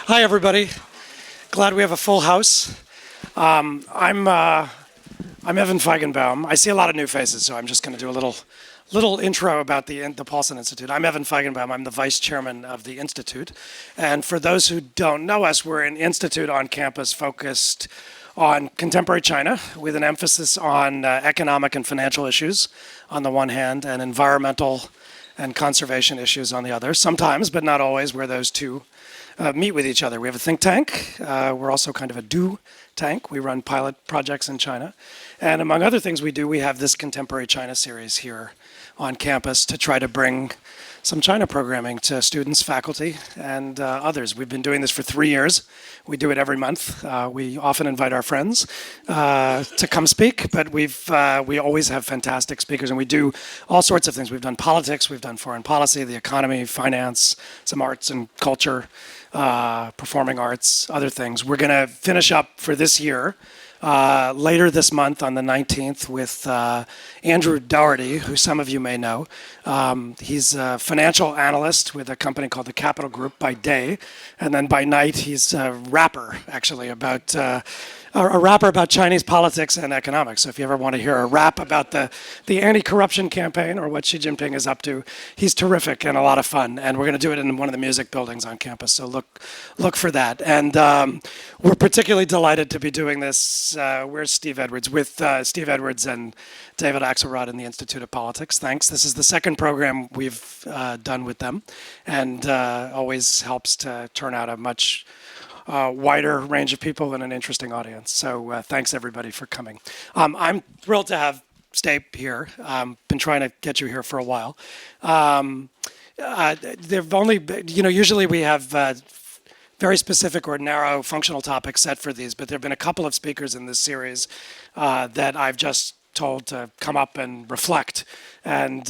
Hi, everybody. Glad we have a full house. I'm Evan Feigenbaum. I see a lot of new faces, so I'm just going to do a little intro about the Paulson Institute. I'm Evan Feigenbaum. I'm the vice chairman of the Institute. And for those who don't know us, we're an institute on campus focused on contemporary China with an emphasis on economic and financial issues on the one hand and environmental and conservation issues on the other. Sometimes, but not always, where those two meet with each other. We have a think tank. We're also kind of a do tank. We run pilot projects in China. And among other things we do, we have this Contemporary China series here on campus to try to bring some China programming to students, faculty, and others. We've been doing this for 3 years. We do it every month. We often invite our friends to come speak, but we always have fantastic speakers, and we do all sorts of things. We've done politics, we've done foreign policy, the economy, finance, some arts and culture, performing arts, other things. We're going to finish up for this year later this month on the 19th with Andrew Doherty, who some of you may know. He's a financial analyst with a company called the Capital Group by day, and then by night he's a rapper, actually, about a rapper about Chinese politics and economics. So if you ever want to hear a rap about the anti-corruption campaign or what Xi Jinping is up to, he's terrific and a lot of fun. And we're going to do it in one of the music buildings on campus. So look for that. And we're particularly delighted to be doing this. Where's Steve Edwards? With Steve Edwards and David Axelrod in the Institute of Politics. Thanks. This is the second program we've done with them, and always helps to turn out a much wider range of people and an interesting audience. So thanks everybody for coming. I'm thrilled to have Stape here. Been trying to get you here for a while. There've only been, usually we have very specific or narrow functional topics set for these, but there have been a couple of speakers in this series that I've just told to come up and reflect on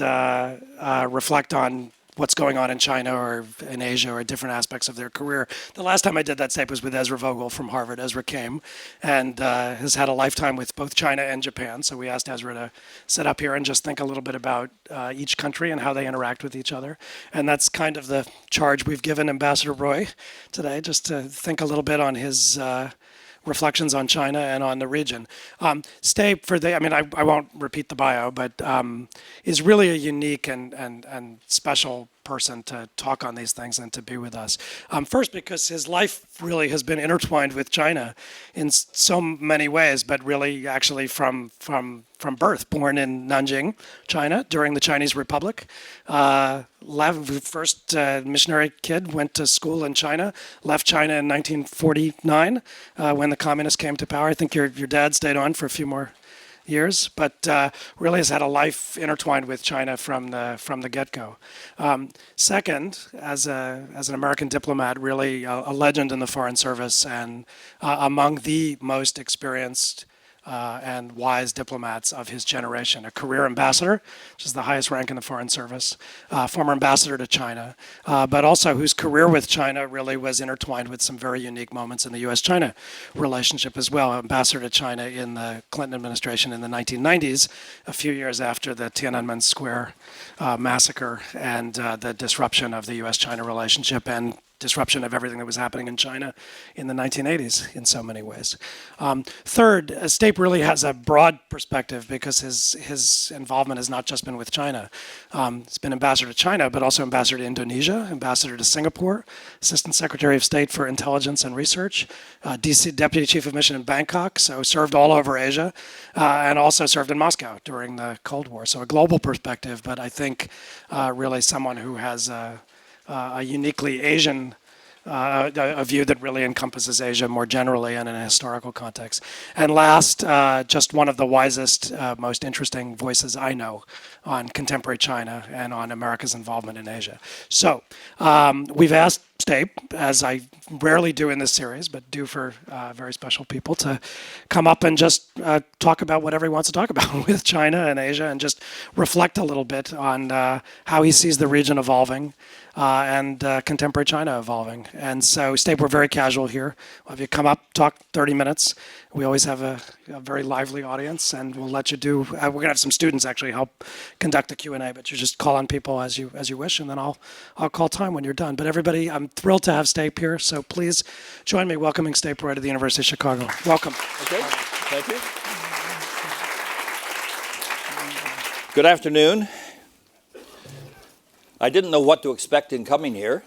what's going on in China or in Asia or different aspects of their career. The last time I did that tape was with Ezra Vogel from Harvard. Ezra came and has had a lifetime with both China and Japan. So we asked Ezra to sit up here and just think a little bit about each country and how they interact with each other. And that's kind of the charge we've given Ambassador Roy today, just to think a little bit on his reflections on China and on the region. Stape, I won't repeat the bio, but is really a unique and special person to talk on these things and to be with us. First, because his life really has been intertwined with China in so many ways, but really actually from birth. Born in Nanjing, China, during the Chinese Republic. First missionary kid, went to school in China, left China in 1949 when the communists came to power. I think your dad stayed on for a few more years, but really has had a life intertwined with China from the get-go. Second, as an American diplomat, really a legend in the Foreign Service and among the most experienced and wise diplomats of his generation. A career ambassador, which is the highest rank in the Foreign Service, former ambassador to China, but also whose career with China really was intertwined with some very unique moments in the US-China relationship as well. Ambassador to China in the Clinton administration in the 1990s, a few years after the Tiananmen Square massacre and the disruption of the US-China relationship and disruption of everything that was happening in China in the 1980s in so many ways. Third, Stape really has a broad perspective because his involvement has not just been with China. He's been ambassador to China, but also ambassador to Indonesia, ambassador to Singapore, Assistant Secretary of State for Intelligence and Research, DC Deputy Chief of Mission in Bangkok, so served all over Asia, and also served in Moscow during the Cold War. So a global perspective, but I think really someone who has a uniquely Asian a view that really encompasses Asia more generally and in a historical context. And last, just one of the wisest, most interesting voices I know on contemporary China and on America's involvement in Asia. So we've asked Stape, as I rarely do in this series, but do for very special people, to come up and just talk about whatever he wants to talk about with China and Asia and just reflect a little bit on how he sees the region evolving and contemporary China evolving. And so, Stape, we're very casual here. We'll have you come up, talk 30 minutes. We always have a very lively audience, and we'll let you do. We're going to have some students actually help conduct the Q&A, but you just call on people as you wish, and then I'll call time when you're done. But everybody, thrilled to have Stape here, so please join me welcoming Stape Roy to the University of Chicago. Welcome. Okay, thank you. Good afternoon. I didn't know what to expect in coming here.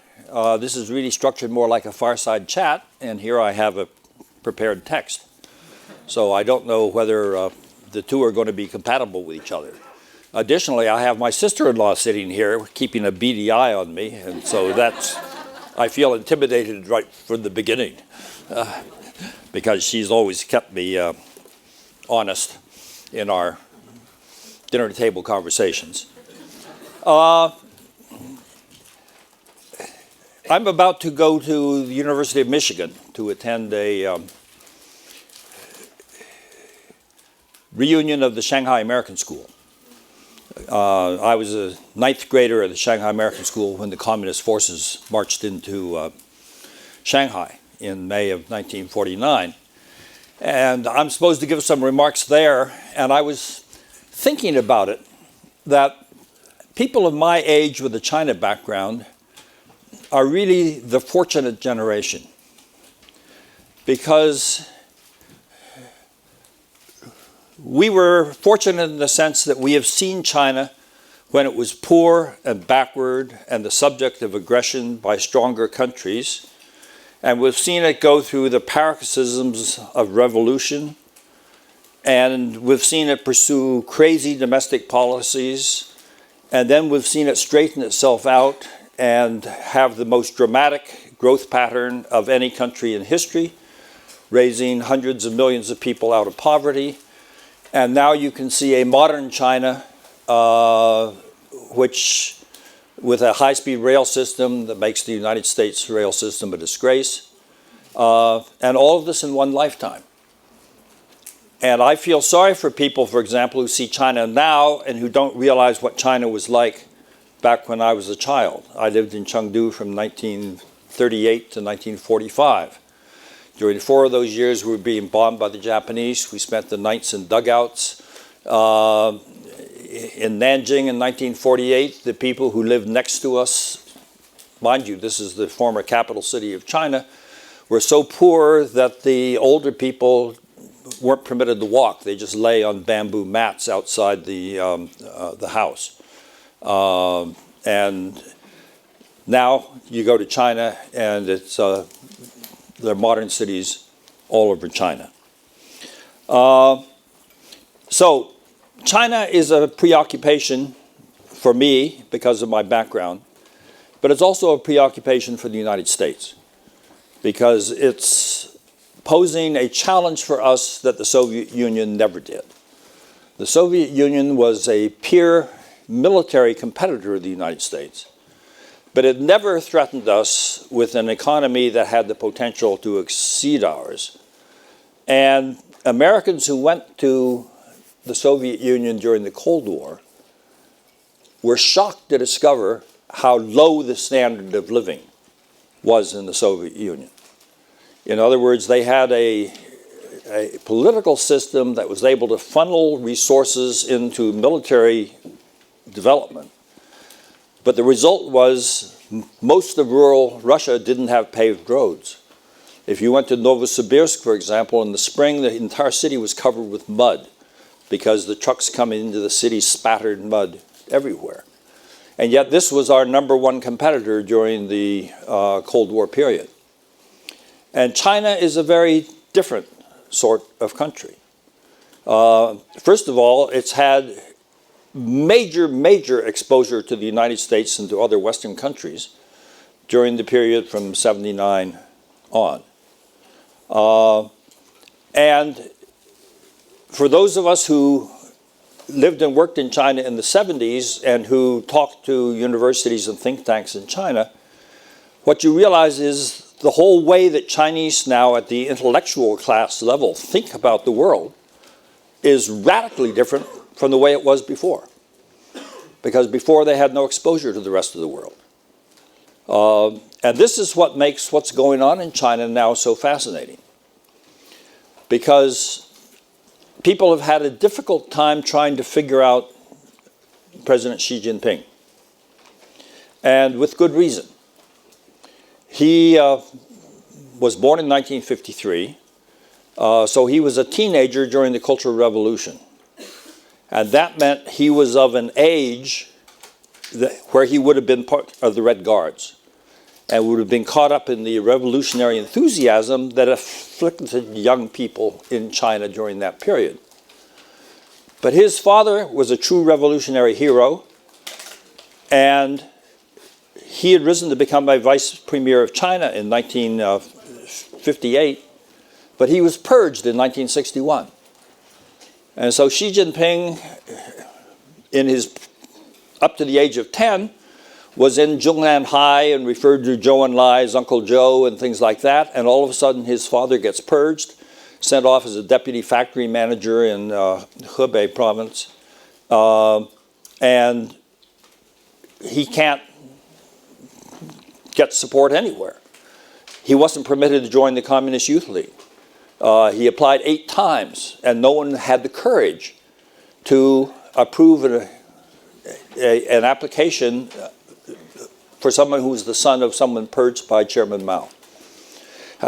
This is really structured more like a fireside chat, and here I have a prepared text. So I don't know whether the two are going to be compatible with each other. Additionally, I have my sister-in-law sitting here keeping a beady eye on me, and so I feel intimidated right from the beginning because she's always kept me honest in our dinner table conversations. I'm about to go to the University of Michigan to attend a reunion of the Shanghai American School. I was a 9th grader at the Shanghai American School when the communist forces marched into Shanghai in May of 1949. And I'm supposed to give some remarks there, and I was thinking about it, that people of my age with a China background are really the fortunate generation, because we were fortunate in the sense that we have seen China when it was poor and backward and the subject of aggression by stronger countries. And we've seen it go through the paroxysms of revolution. And we've seen it pursue crazy domestic policies. And then we've seen it straighten itself out and have the most dramatic growth pattern of any country in history, raising hundreds of millions of people out of poverty. And now you can see a modern China, which, with a high-speed rail system that makes the United States rail system a disgrace, and all of this in one lifetime. And I feel sorry for people, for example, who see China now and who don't realize what China was like back when I was a child. I lived in Chengdu from 1938 to 1945. During 4 of those years, we were being bombed by the Japanese. We spent the nights in dugouts. In Nanjing in 1948, the people who lived next to us, mind you, this is the former capital city of China, were so poor that the older people weren't permitted to walk. They just lay on bamboo mats outside the house. And now you go to China, and it's there are modern cities all over China. So China is a preoccupation for me because of my background, but it's also a preoccupation for the United States because it's posing a challenge for us that the Soviet Union never did. The Soviet Union was a peer military competitor of the United States, but it never threatened us with an economy that had the potential to exceed ours. And Americans who went to the Soviet Union during the Cold War were shocked to discover how low the standard of living was in the Soviet Union. In other words, they had a political system that was able to funnel resources into military development. But the result was most of rural Russia didn't have paved roads. If you went to Novosibirsk, for example, in the spring, the entire city was covered with mud because the trucks coming into the city spattered mud everywhere. And yet this was our #1 competitor during the Cold War period. And China is a very different sort of country. First of all, it's had major exposure to the United States and to other Western countries during the period from '79 on. And for those of us who lived and worked in China in the 70s and who talked to universities and think tanks in China, what you realize is the whole way that Chinese now at the intellectual class level think about the world is radically different from the way it was before. Because before they had no exposure to the rest of the world. And this is what makes what's going on in China now so fascinating. Because people have had a difficult time trying to figure out President Xi Jinping. And with good reason. He was born in 1953, so he was a teenager during the Cultural Revolution. And that meant he was of an age where he would have been part of the Red Guards and would have been caught up in the revolutionary enthusiasm that afflicted young people in China during that period. But his father was a true revolutionary hero, and he had risen to become a vice premier of China in 1958, but he was purged in 1961. And so Xi Jinping, up to the age of 10, was in Zhongnan High and referred to Zhou Enlai as Uncle Joe and things like that. And all of a sudden, his father gets purged, sent off as a deputy factory manager in Hebei province. And he can't get support anywhere. He wasn't permitted to join the Communist Youth League. He applied 8 times, and no one had the courage to approve an application for someone who was the son of someone purged by Chairman Mao.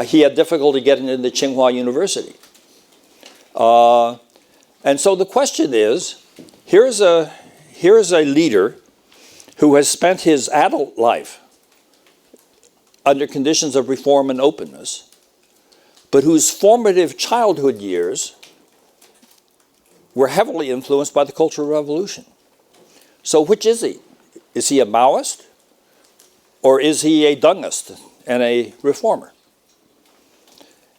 He had difficulty getting into Tsinghua University. And so the question is, here's a leader who has spent his adult life under conditions of reform and openness, but whose formative childhood years were heavily influenced by the Cultural Revolution. So which is he? Is he a Maoist? Or is he a Dengist and a reformer?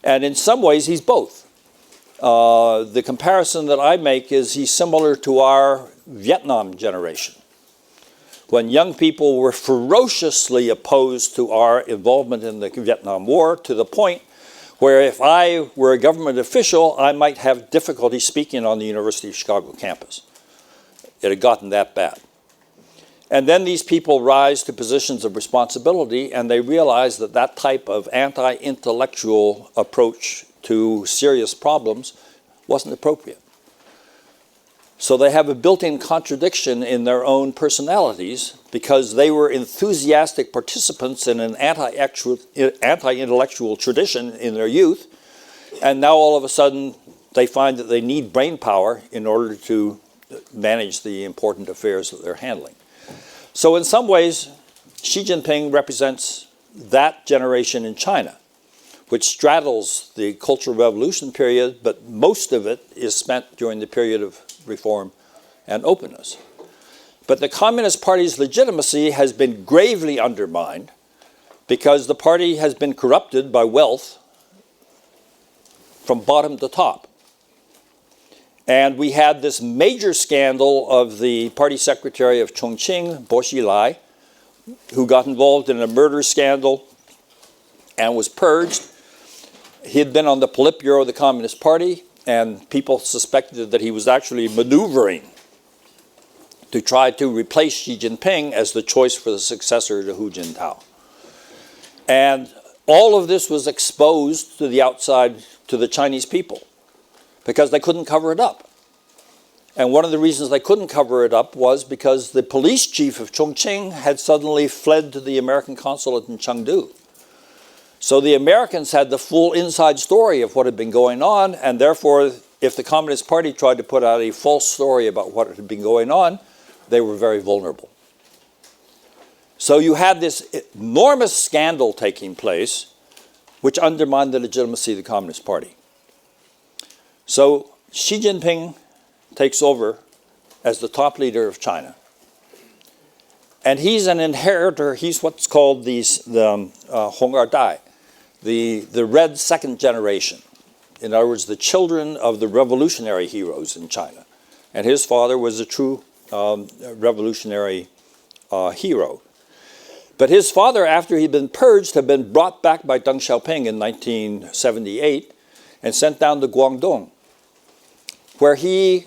And in some ways, he's both. The comparison that I make is he's similar to our Vietnam generation, when young people were ferociously opposed to our involvement in the Vietnam War, to the point where if I were a government official, I might have difficulty speaking on the University of Chicago campus. It had gotten that bad. And then these people rise to positions of responsibility, and they realize that that type of anti-intellectual approach to serious problems wasn't appropriate. So they have a built-in contradiction in their own personalities, because they were enthusiastic participants in an anti-intellectual tradition in their youth, and now all of a sudden they find that they need brain power in order to manage the important affairs that they're handling. So in some ways, Xi Jinping represents that generation in China, which straddles the Cultural Revolution period, but most of it is spent during the period of reform and openness. But the Communist Party's legitimacy has been gravely undermined because the party has been corrupted by wealth from bottom to top. And we had this major scandal of the party secretary of Chongqing, Bo Xilai, who got involved in a murder scandal and was purged. He had been on the Politburo of the Communist Party, and people suspected that he was actually maneuvering to try to replace Xi Jinping as the choice for the successor to Hu Jintao. And all of this was exposed to the outside, to the Chinese people, because they couldn't cover it up. And one of the reasons they couldn't cover it up was because the police chief of Chongqing had suddenly fled to the American consulate in Chengdu. So the Americans had the full inside story of what had been going on, and therefore, if the Communist Party tried to put out a false story about what had been going on, they were very vulnerable. So you had this enormous scandal taking place, which undermined the legitimacy of the Communist Party. So Xi Jinping takes over as the top leader of China. And he's an inheritor, he's what's called the Hong Er Dai, the red second generation. In other words, the children of the revolutionary heroes in China. And his father was a true revolutionary hero. But his father, after he'd been purged, had been brought back by Deng Xiaoping in 1978 and sent down to Guangdong, where he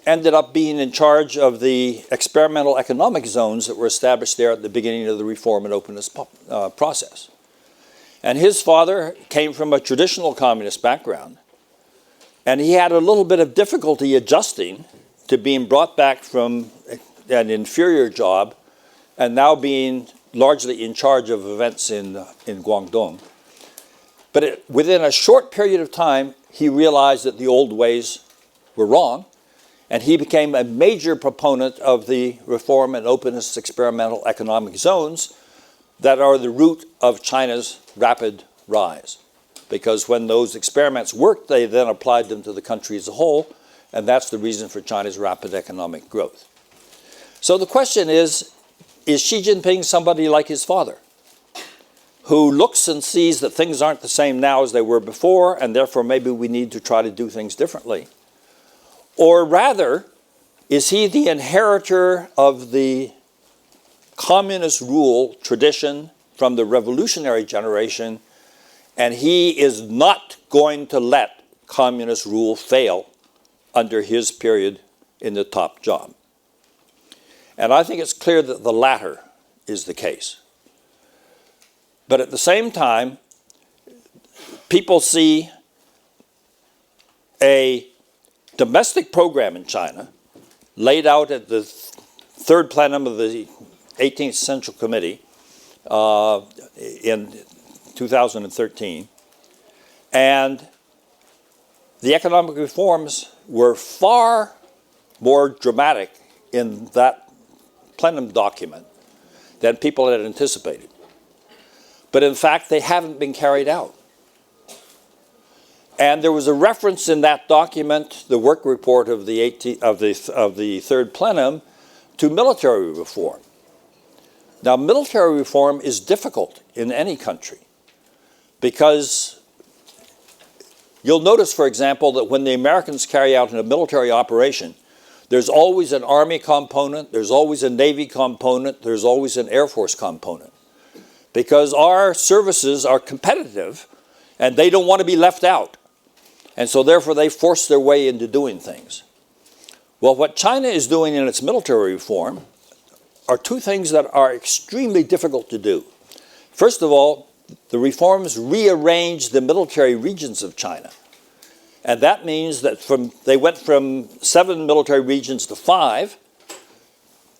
ended up being in charge of the experimental economic zones that were established there at the beginning of the reform and openness process. And his father came from a traditional communist background, and he had a little bit of difficulty adjusting to being brought back from an inferior job and now being largely in charge of events in Guangdong. But within a short period of time, he realized that the old ways were wrong, and he became a major proponent of the reform and openness experimental economic zones that are the root of China's rapid rise. Because when those experiments worked, they then applied them to the country as a whole, and that's the reason for China's rapid economic growth. So the question is Xi Jinping somebody like his father, who looks and sees that things aren't the same now as they were before, and therefore maybe we need to try to do things differently? Or rather, is he the inheritor of the communist rule tradition from the revolutionary generation, and he is not going to let communist rule fail under his period in the top job? And I think it's clear that the latter is the case. But at the same time, people see a domestic program in China laid out at the third plenum of the 18th Central Committee in 2013. And the economic reforms were far more dramatic in that plenum document than people had anticipated. But in fact, they haven't been carried out. And there was a reference in that document, the work report of the third plenum, to military reform. Now, military reform is difficult in any country because you'll notice, for example, that when the Americans carry out a military operation, there's always an Army component, there's always a Navy component, there's always an Air Force component, because our services are competitive and they don't want to be left out. And so therefore they force their way into doing things. Well, what China is doing in its military reform are two things that are extremely difficult to do. First of all, the reforms rearrange the military regions of China. And that means that they went from 7 military regions to 5.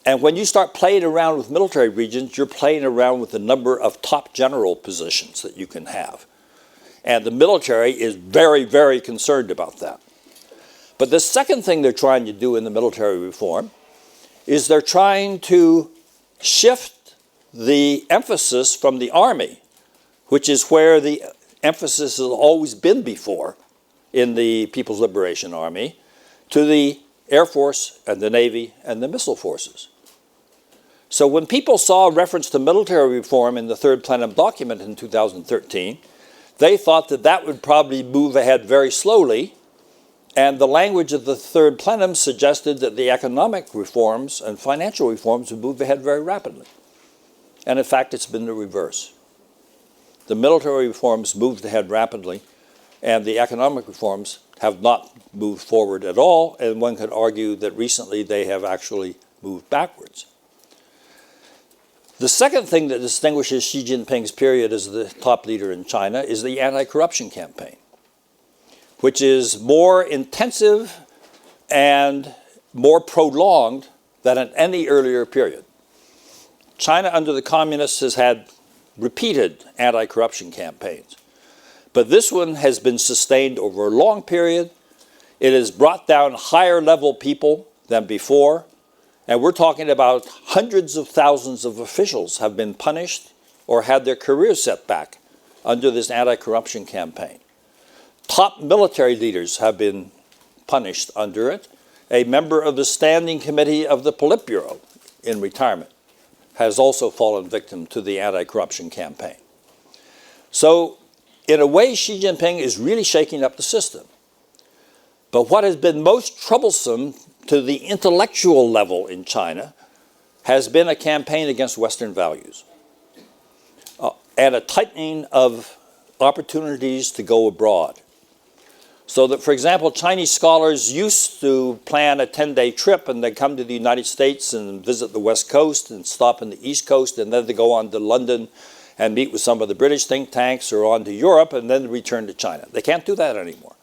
And when you start playing around with military regions, you're playing around with the number of top general positions that you can have. And the military is very, very concerned about that. But the second thing they're trying to do in the military reform is they're trying to shift the emphasis from the Army, which is where the emphasis has always been before in the People's Liberation Army, to the Air Force and the Navy and the missile forces. So when people saw reference to military reform in the third plenum document in 2013, they thought that that would probably move ahead very slowly, and the language of the third plenum suggested that the economic reforms and financial reforms would move ahead very rapidly. And in fact, it's been the reverse. The military reforms moved ahead rapidly, and the economic reforms have not moved forward at all, and one could argue that recently they have actually moved backwards. The second thing that distinguishes Xi Jinping's period as the top leader in China is the anti-corruption campaign, which is more intensive and more prolonged than at any earlier period. China under the communists has had repeated anti-corruption campaigns, but this one has been sustained over a long period. It has brought down higher level people than before, and we're talking about hundreds of thousands of officials have been punished or had their careers set back under this anti-corruption campaign. Top military leaders have been punished under it. A member of the Standing Committee of the Politburo in retirement has also fallen victim to the anti-corruption campaign. So, in a way, Xi Jinping is really shaking up the system. But what has been most troublesome to the intellectual level in China has been a campaign against Western values and a tightening of opportunities to go abroad. So that, for example, Chinese scholars used to plan a 10-day trip and they come to the United States and visit the West Coast and stop on the East Coast, and then they go on to London and meet with some of the British think tanks or on to Europe and then return to China. They can't do that anymore.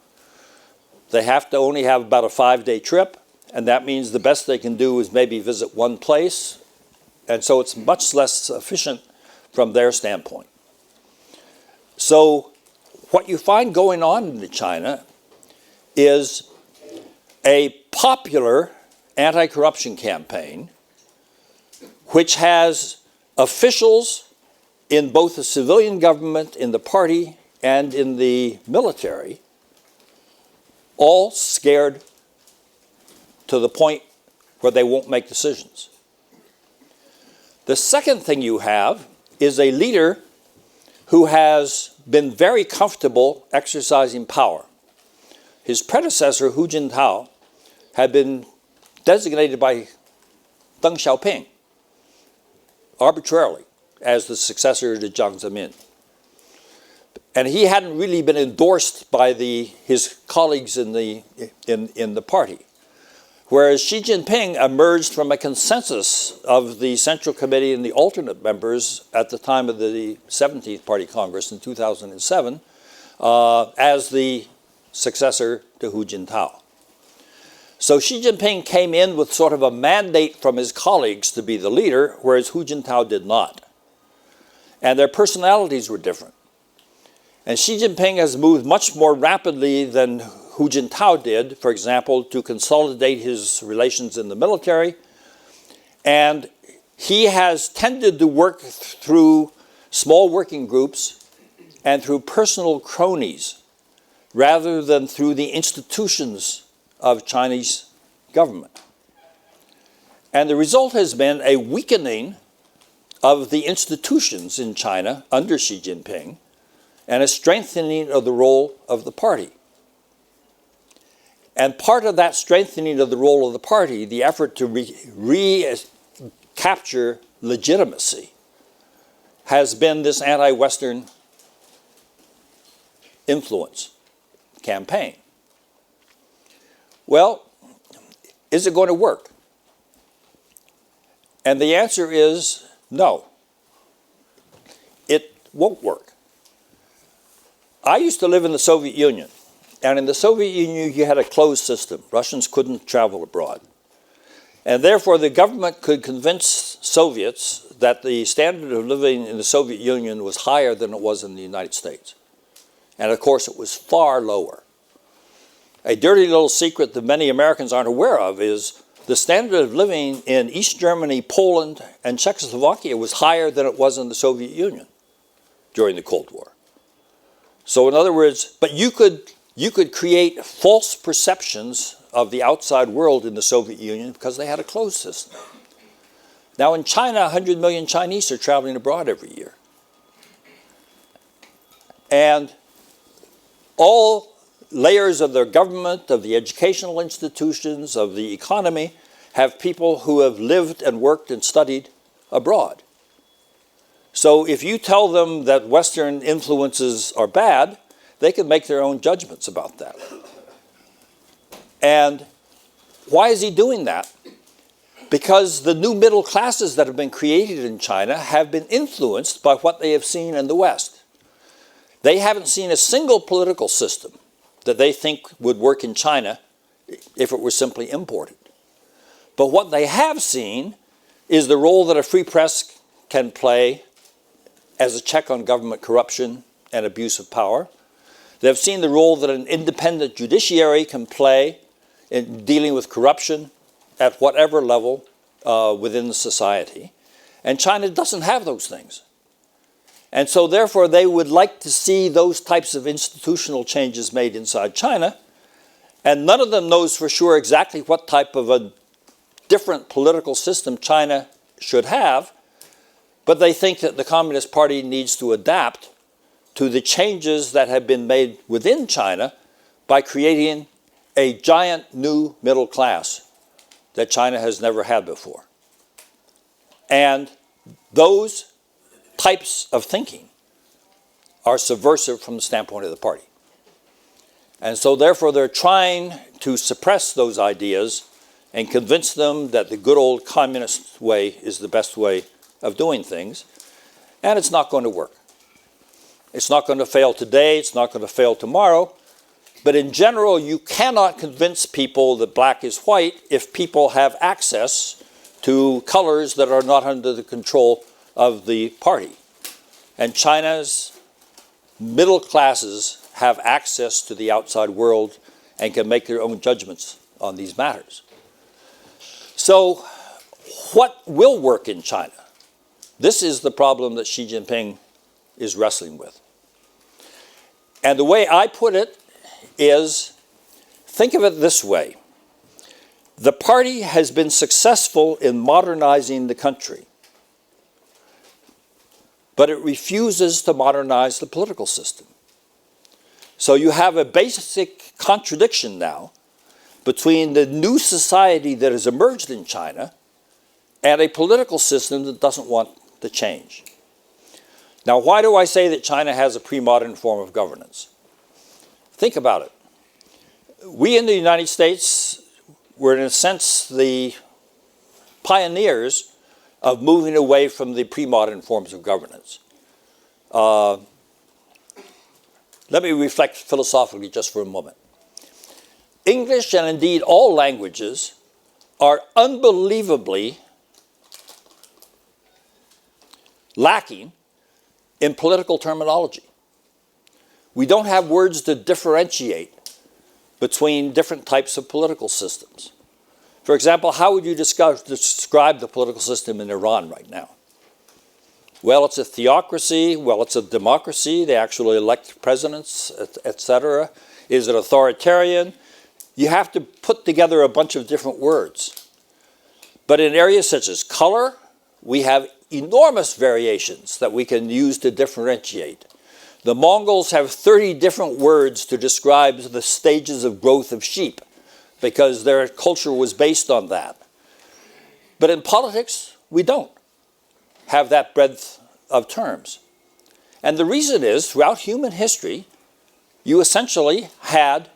They have to only have about a 5-day trip, and that means the best they can do is maybe visit one place And so it's much less efficient from their standpoint. So what you find going on in China is a popular anti-corruption campaign which has officials in both the civilian government, in the party, and in the military, all scared to the point where they won't make decisions. The second thing you have is a leader who has been very comfortable exercising power. His predecessor, Hu Jintao, had been designated by Deng Xiaoping arbitrarily as the successor to Jiang Zemin. And he hadn't really been endorsed by his colleagues in the party. Whereas Xi Jinping emerged from a consensus of the Central Committee and the alternate members at the time of the 17th Party Congress in 2007 as the successor to Hu Jintao. So Xi Jinping came in with sort of a mandate from his colleagues to be the leader, whereas Hu Jintao did not. And their personalities were different. And Xi Jinping has moved much more rapidly than Hu Jintao did, for example, to consolidate his relations in the military. And he has tended to work through small working groups and through personal cronies rather than through the institutions of Chinese government. And the result has been a weakening of the institutions in China under Xi Jinping and a strengthening of the role of the party. And part of that strengthening of the role of the party, the effort to recapture legitimacy, has been this anti-Western influence campaign. Well, is it going to work? And the answer is no. It won't work. I used to live in the Soviet Union. And in the Soviet Union, you had a closed system. Russians couldn't travel abroad. And therefore, the government could convince Soviets that the standard of living in the Soviet Union was higher than it was in the United States. And of course, it was far lower. A dirty little secret that many Americans aren't aware of is the standard of living in East Germany, Poland, and Czechoslovakia was higher than it was in the Soviet Union during the Cold War. So in other words, but you could create false perceptions of the outside world in the Soviet Union because they had a closed system. Now in China, 100 million Chinese are traveling abroad every year. And all layers of their government, of the educational institutions, of the economy, have people who have lived and worked and studied abroad. So if you tell them that Western influences are bad, they can make their own judgments about that. And why is he doing that? Because the new middle classes that have been created in China have been influenced by what they have seen in the West. They haven't seen a single political system that they think would work in China if it were simply imported. But what they have seen is the role that a free press can play as a check on government corruption and abuse of power. They've seen the role that an independent judiciary can play in dealing with corruption at whatever level within the society. And China doesn't have those things. And so therefore they would like to see those types of institutional changes made inside China. And none of them knows for sure exactly what type of a different political system China should have. But they think that the Communist Party needs to adapt to the changes that have been made within China by creating a giant new middle class that China has never had before. And those types of thinking are subversive from the standpoint of the party. And so therefore they're trying to suppress those ideas and convince them that the good old communist way is the best way of doing things. And it's not going to work. It's not going to fail today, it's not going to fail tomorrow. But in general, you cannot convince people that black is white if people have access to colors that are not under the control of the party. And China's middle classes have access to the outside world and can make their own judgments on these matters. So what will work in China? This is the problem that Xi Jinping is wrestling with. And the way I put it is, think of it this way. The party has been successful in modernizing the country, but it refuses to modernize the political system. So you have a basic contradiction now between the new society that has emerged in China and a political system that doesn't want to change. Now, why do I say that China has a pre-modern form of governance? Think about it. We in the United States were, in a sense, the pioneers of moving away from the pre-modern forms of governance. Let me reflect philosophically just for a moment. English, and indeed all languages, are unbelievably lacking in political terminology. We don't have words to differentiate between different types of political systems. For example, how would you describe the political system in Iran right now? Well, it's a theocracy. Well, it's a democracy. They actually elect presidents, etc. Is it authoritarian? You have to put together a bunch of different words. But in areas such as color, we have enormous variations that we can use to differentiate. The Mongols have 30 different words to describe the stages of growth of sheep because their culture was based on that. But in politics, we don't have that breadth of terms. And the reason is, throughout human history, you essentially had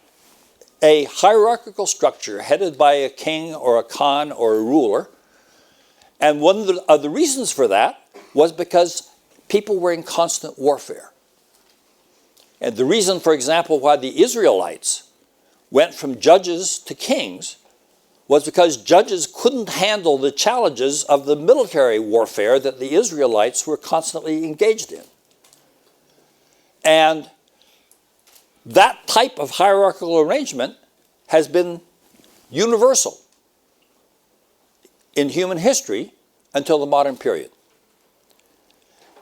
a hierarchical structure headed by a king or a khan or a ruler. And one of the reasons for that was because people were in constant warfare. And the reason, for example, why the Israelites went from judges to kings was because judges couldn't handle the challenges of the military warfare that the Israelites were constantly engaged in. And that type of hierarchical arrangement has been universal in human history until the modern period.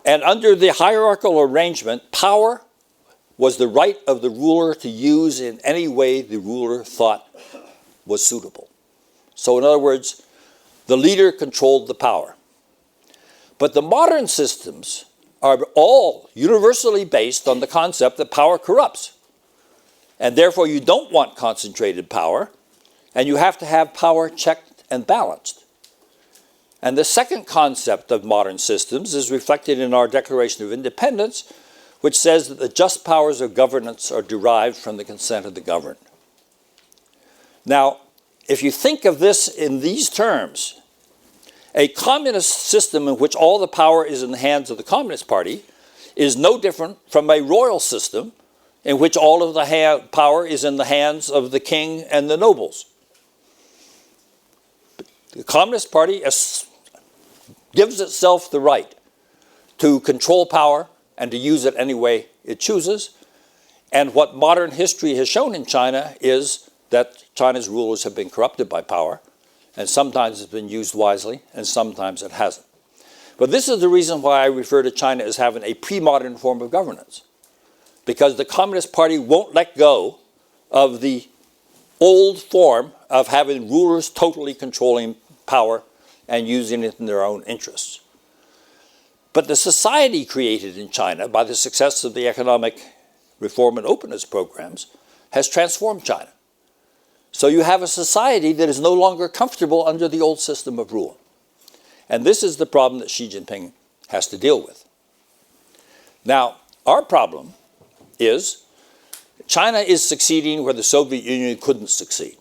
And under the hierarchical arrangement, power was the right of the ruler to use in any way the ruler thought was suitable. So in other words, the leader controlled the power. But the modern systems are all universally based on the concept that power corrupts. And therefore you don't want concentrated power, and you have to have power checked and balanced. And the second concept of modern systems is reflected in our Declaration of Independence, which says that the just powers of governance are derived from the consent of the governed. Now, if you think of this in these terms, a communist system in which all the power is in the hands of the Communist Party is no different from a royal system in which all of the power is in the hands of the king and the nobles. The Communist Party gives itself the right to control power and to use it any way it chooses. And what modern history has shown in China is that China's rulers have been corrupted by power, and sometimes it's been used wisely, and sometimes it hasn't. But this is the reason why I refer to China as having a pre-modern form of governance, because the Communist Party won't let go of the old form of having rulers totally controlling power and using it in their own interests. But the society created in China by the success of the economic reform and openness programs has transformed China. So you have a society that is no longer comfortable under the old system of rule. And this is the problem that Xi Jinping has to deal with. Now, our problem is China is succeeding where the Soviet Union couldn't succeed.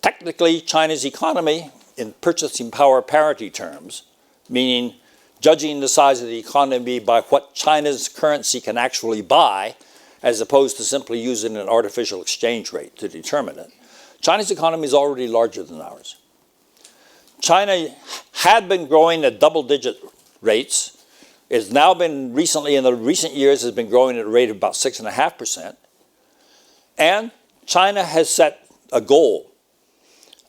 Technically, China's economy, in purchasing power parity terms, meaning judging the size of the economy by what China's currency can actually buy, as opposed to simply using an artificial exchange rate to determine it. China's economy is already larger than ours. China had been growing at double-digit rates. It's now been recently, in the recent years, has been growing at a rate of about 6.5%. And China has set a goal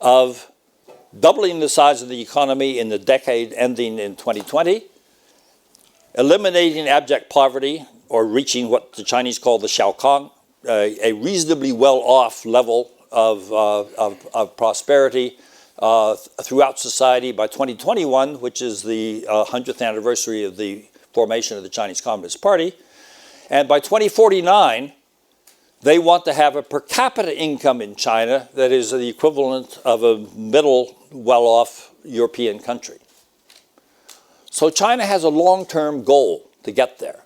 of doubling the size of the economy in the decade ending in 2020, eliminating abject poverty, or reaching what the Chinese call the Xiaokang, a reasonably well-off level of prosperity throughout society by 2021, which is the 100th anniversary of the formation of the Chinese Communist Party. And by 2049, they want to have a per capita income in China that is the equivalent of a middle, well-off European country. So China has a long-term goal to get there.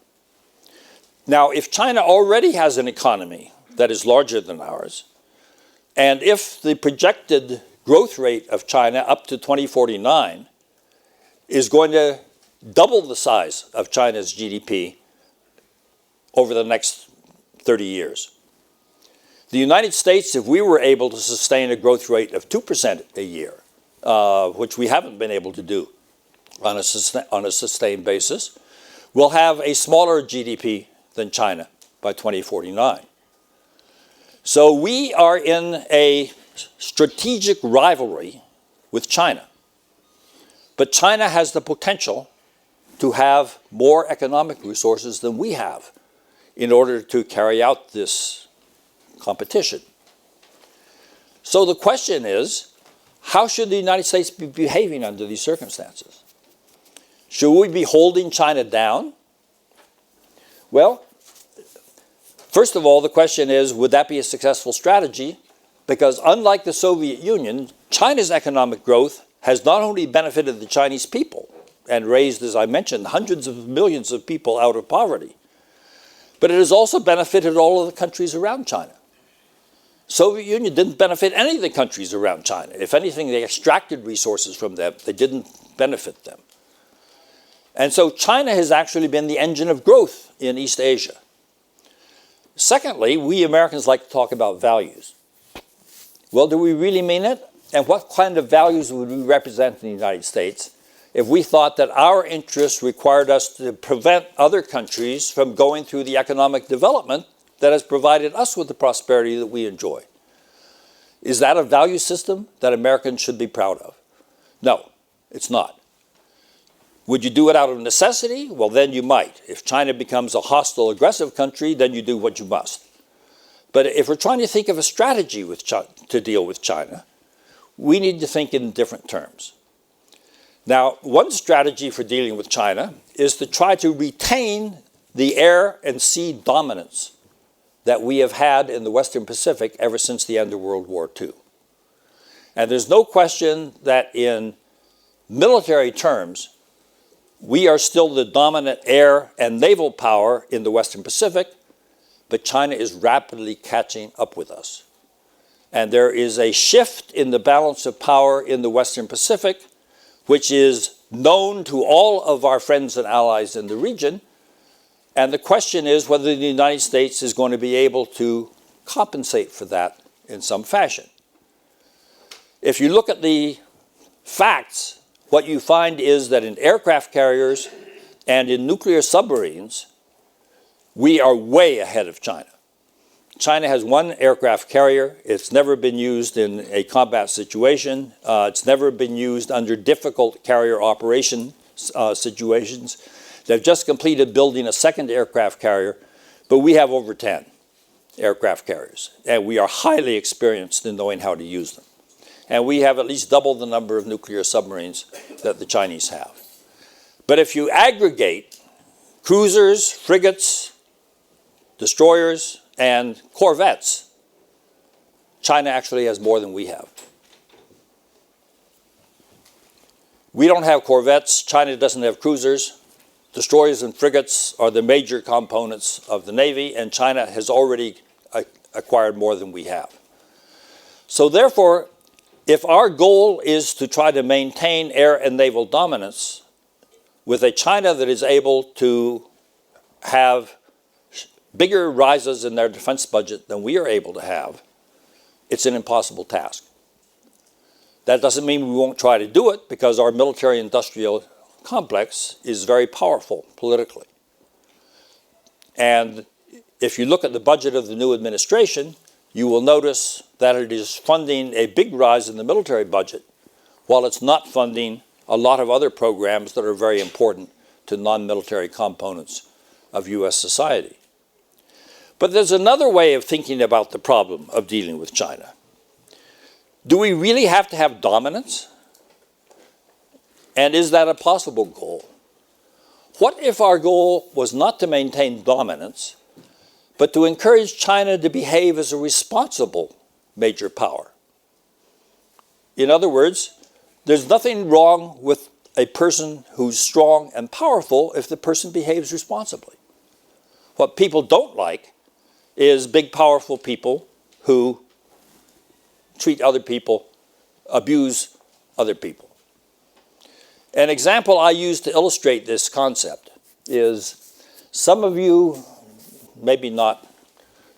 Now, if China already has an economy that is larger than ours, and if the projected growth rate of China up to 2049 is going to double the size of China's GDP over the next 30 years. The United States, if we were able to sustain a growth rate of 2% a year, which we haven't been able to do on a sustained basis, will have a smaller GDP than China by 2049. So we are in a strategic rivalry with China. But China has the potential to have more economic resources than we have in order to carry out this competition. So the question is, how should the United States be behaving under these circumstances? Should we be holding China down? Well, first of all, the question is, would that be a successful strategy? Because unlike the Soviet Union, China's economic growth has not only benefited the Chinese people and raised, as I mentioned, hundreds of millions of people out of poverty, but it has also benefited all of the countries around China. Soviet Union didn't benefit any of the countries around China. If anything, they extracted resources from them. They didn't benefit them. And so China has actually been the engine of growth in East Asia. Secondly, we Americans like to talk about values. Well, do we really mean it? And what kind of values would we represent in the United States if we thought that our interests required us to prevent other countries from going through the economic development that has provided us with the prosperity that we enjoy? Is that a value system that Americans should be proud of? No, it's not. Would you do it out of necessity? Well, then you might. If China becomes a hostile, aggressive country, then you do what you must. But if we're trying to think of a strategy to deal with China, we need to think in different terms. Now, one strategy for dealing with China is to try to retain the air and sea dominance that we have had in the Western Pacific ever since the end of World War II. And there's no question that in military terms, we are still the dominant air and naval power in the Western Pacific, but China is rapidly catching up with us. And there is a shift in the balance of power in the Western Pacific, which is known to all of our friends and allies in the region. And the question is whether the United States is going to be able to compensate for that in some fashion. If you look at the facts, what you find is that in aircraft carriers and in nuclear submarines, we are way ahead of China. China has one aircraft carrier. It's never been used in a combat situation. It's never been used under difficult carrier operation situations. They've just completed building a second aircraft carrier, but we have over 10 aircraft carriers, and we are highly experienced in knowing how to use them. And we have at least double the number of nuclear submarines that the Chinese have. But if you aggregate cruisers, frigates, destroyers, and corvettes, China actually has more than we have. We don't have corvettes. China doesn't have cruisers. Destroyers and frigates are the major components of the Navy, and China has already acquired more than we have. So therefore, if our goal is to try to maintain air and naval dominance with a China that is able to have bigger rises in their defense budget than we are able to have, it's an impossible task. That doesn't mean we won't try to do it, because our military-industrial complex is very powerful politically. And if you look at the budget of the new administration, you will notice that it is funding a big rise in the military budget, while it's not funding a lot of other programs that are very important to non-military components of US society. But there's another way of thinking about the problem of dealing with China. Do we really have to have dominance? And is that a possible goal? What if our goal was not to maintain dominance, but to encourage China to behave as a responsible major power? In other words, there's nothing wrong with a person who's strong and powerful if the person behaves responsibly. What people don't like is big, powerful people who treat other people, abuse other people. An example I use to illustrate this concept is, some of you, maybe not,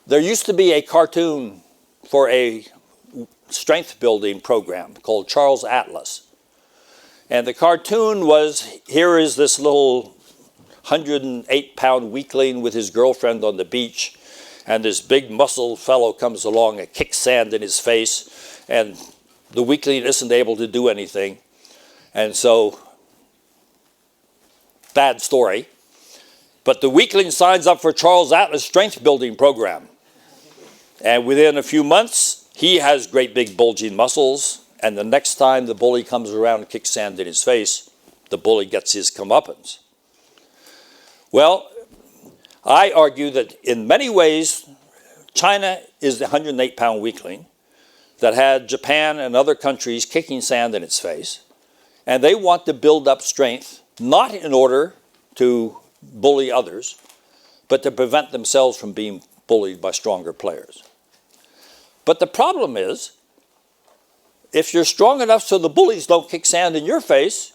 there used to be a cartoon for a strength building program called Charles Atlas. And the cartoon was, here is this little 108-pound weakling with his girlfriend on the beach, and this big muscled fellow comes along and kicks sand in his face, and the weakling isn't able to do anything. And so, bad story. But the weakling signs up for Charles Atlas strength building program. And within a few months, he has great big bulging muscles, and the next time the bully comes around and kicks sand in his face, the bully gets his comeuppance. Well, I argue that in many ways, China is the 108-pound weakling that had Japan and other countries kicking sand in its face, and they want to build up strength, not in order to bully others, but to prevent themselves from being bullied by stronger players. But the problem is, if you're strong enough so the bullies don't kick sand in your face,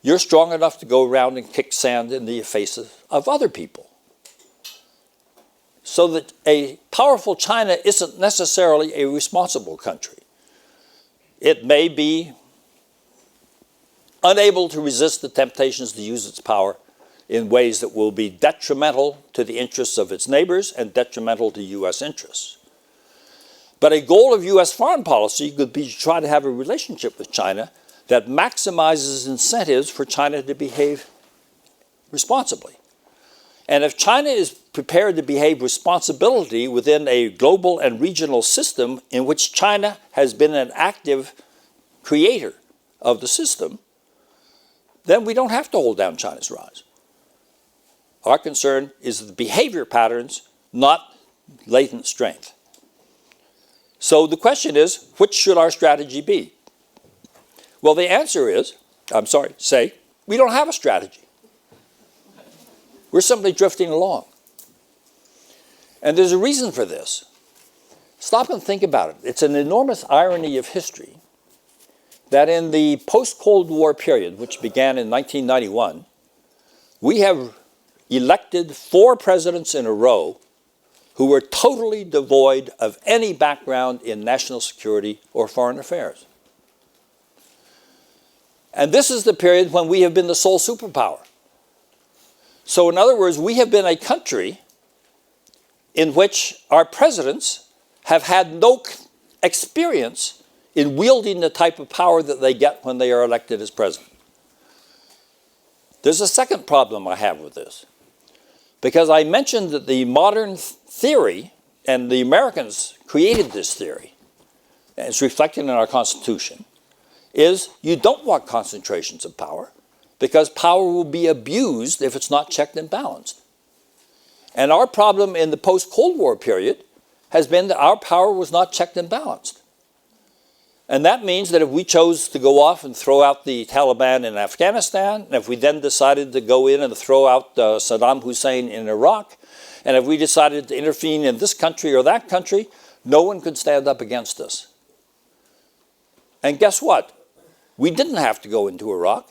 you're strong enough to go around and kick sand in the faces of other people. So that a powerful China isn't necessarily a responsible country. It may be unable to resist the temptations to use its power in ways that will be detrimental to the interests of its neighbors and detrimental to US interests. But a goal of US foreign policy could be to try to have a relationship with China that maximizes incentives for China to behave responsibly. And if China is prepared to behave responsibly within a global and regional system in which China has been an active creator of the system, then we don't have to hold down China's rise. Our concern is the behavior patterns, not latent strength. So the question is, which should our strategy be? Well, the answer is, we don't have a strategy. We're simply drifting along. And there's a reason for this. Stop and think about it. It's an enormous irony of history that in the post-Cold War period, which began in 1991, we have elected 4 presidents in a row who were totally devoid of any background in national security or foreign affairs. And this is the period when we have been the sole superpower. So in other words, we have been a country in which our presidents have had no experience in wielding the type of power that they get when they are elected as president. There's a second problem I have with this. Because I mentioned that the modern theory, and the Americans created this theory, and it's reflected in our Constitution, is you don't want concentrations of power, because power will be abused if it's not checked and balanced. And our problem in the post-Cold War period has been that our power was not checked and balanced. And that means that if we chose to go off and throw out the Taliban in Afghanistan, and if we then decided to go in and throw out Saddam Hussein in Iraq, and if we decided to intervene in this country or that country, no one could stand up against us. And guess what? We didn't have to go into Iraq.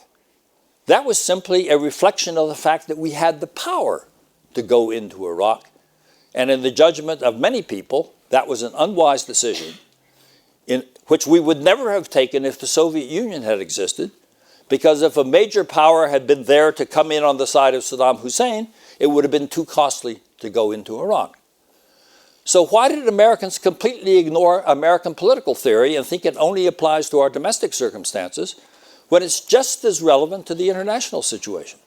That was simply a reflection of the fact that we had the power to go into Iraq. And in the judgment of many people, that was an unwise decision. which we would never have taken if the Soviet Union had existed, because if a major power had been there to come in on the side of Saddam Hussein, it would have been too costly to go into Iraq. So why did Americans completely ignore American political theory and think it only applies to our domestic circumstances when it's just as relevant to the international situation?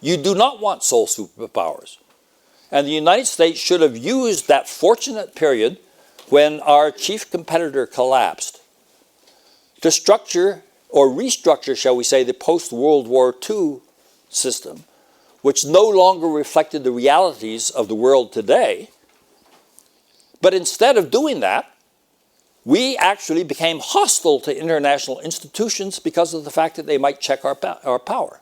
You do not want sole superpowers. And the United States should have used that fortunate period when our chief competitor collapsed to structure or restructure, shall we say, the post-World War II system, which no longer reflected the realities of the world today. But instead of doing that, we actually became hostile to international institutions because of the fact that they might check our power.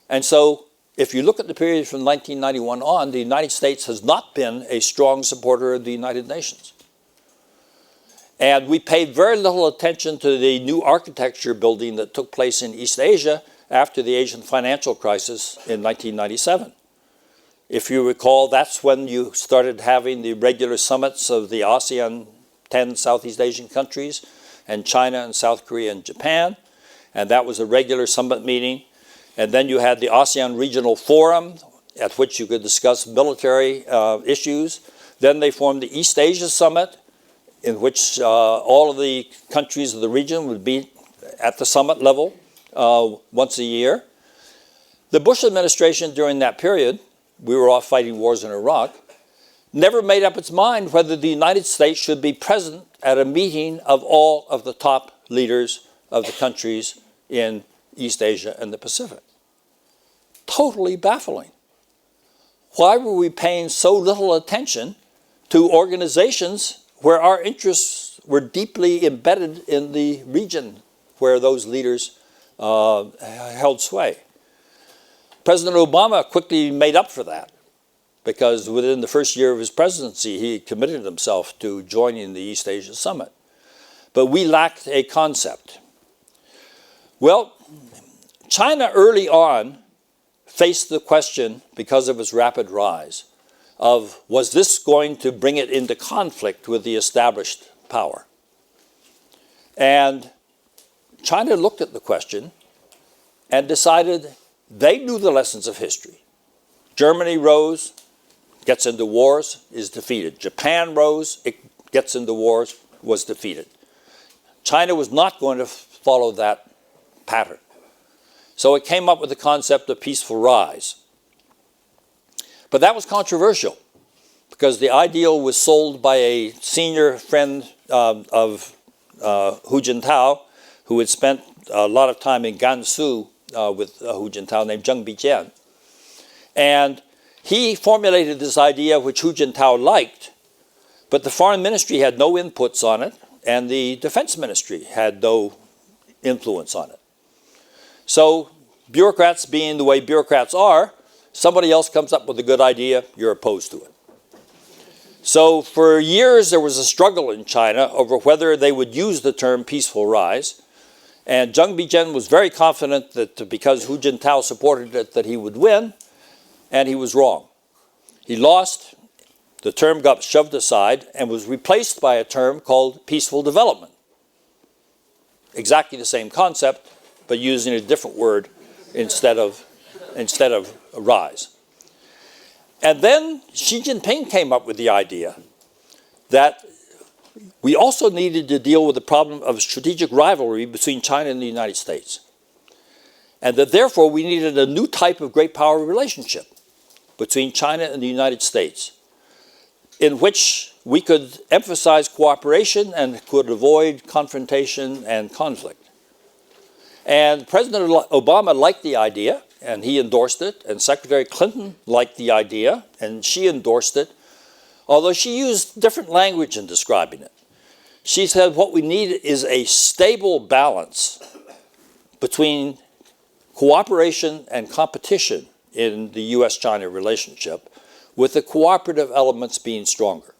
And so, if you look at the period from 1991 on, the United States has not been a strong supporter of the United Nations. And we paid very little attention to the new architecture building that took place in East Asia after the Asian financial crisis in 1997. If you recall, that's when you started having the regular summits of the ASEAN 10 Southeast Asian countries and China and South Korea and Japan. And that was a regular summit meeting. And then you had the ASEAN Regional Forum, at which you could discuss military issues. Then they formed the East Asia Summit, in which all of the countries of the region would be at the summit level once a year. The Bush administration during that period, we were off fighting wars in Iraq, never made up its mind whether the United States should be present at a meeting of all of the top leaders of the countries in East Asia and the Pacific. Totally baffling. Why were we paying so little attention to organizations where our interests were deeply embedded in the region where those leaders held sway? President Obama quickly made up for that, because within the first year of his presidency, he committed himself to joining the East Asia Summit. But we lacked a concept. Well, China early on faced the question, because of its rapid rise, of was this going to bring it into conflict with the established power? And China looked at the question and decided they knew the lessons of history. Germany rose, gets into wars, is defeated. Japan rose, it gets into wars, was defeated. China was not going to follow that pattern. So it came up with the concept of peaceful rise. But that was controversial, because the ideal was sold by a senior friend of Hu Jintao, who had spent a lot of time in Gansu with Hu Jintao, named Zheng Bijian. And he formulated this idea which Hu Jintao liked, but the foreign ministry had no inputs on it, and the defense ministry had no influence on it. So bureaucrats being the way bureaucrats are, somebody else comes up with a good idea, you're opposed to it. So for years there was a struggle in China over whether they would use the term peaceful rise. And Zheng Bijian was very confident that because Hu Jintao supported it, that he would win, and he was wrong. He lost, the term got shoved aside, and was replaced by a term called peaceful development. Exactly the same concept, but using a different word instead of rise. And then Xi Jinping came up with the idea that we also needed to deal with the problem of strategic rivalry between China and the United States. And that therefore we needed a new type of great power relationship between China and the United States, in which we could emphasize cooperation and could avoid confrontation and conflict. And President Obama liked the idea, and he endorsed it, and Secretary Clinton liked the idea, and she endorsed it, although she used different language in describing it. She said what we need is a stable balance between cooperation and competition in the US-China relationship, with the cooperative elements being stronger.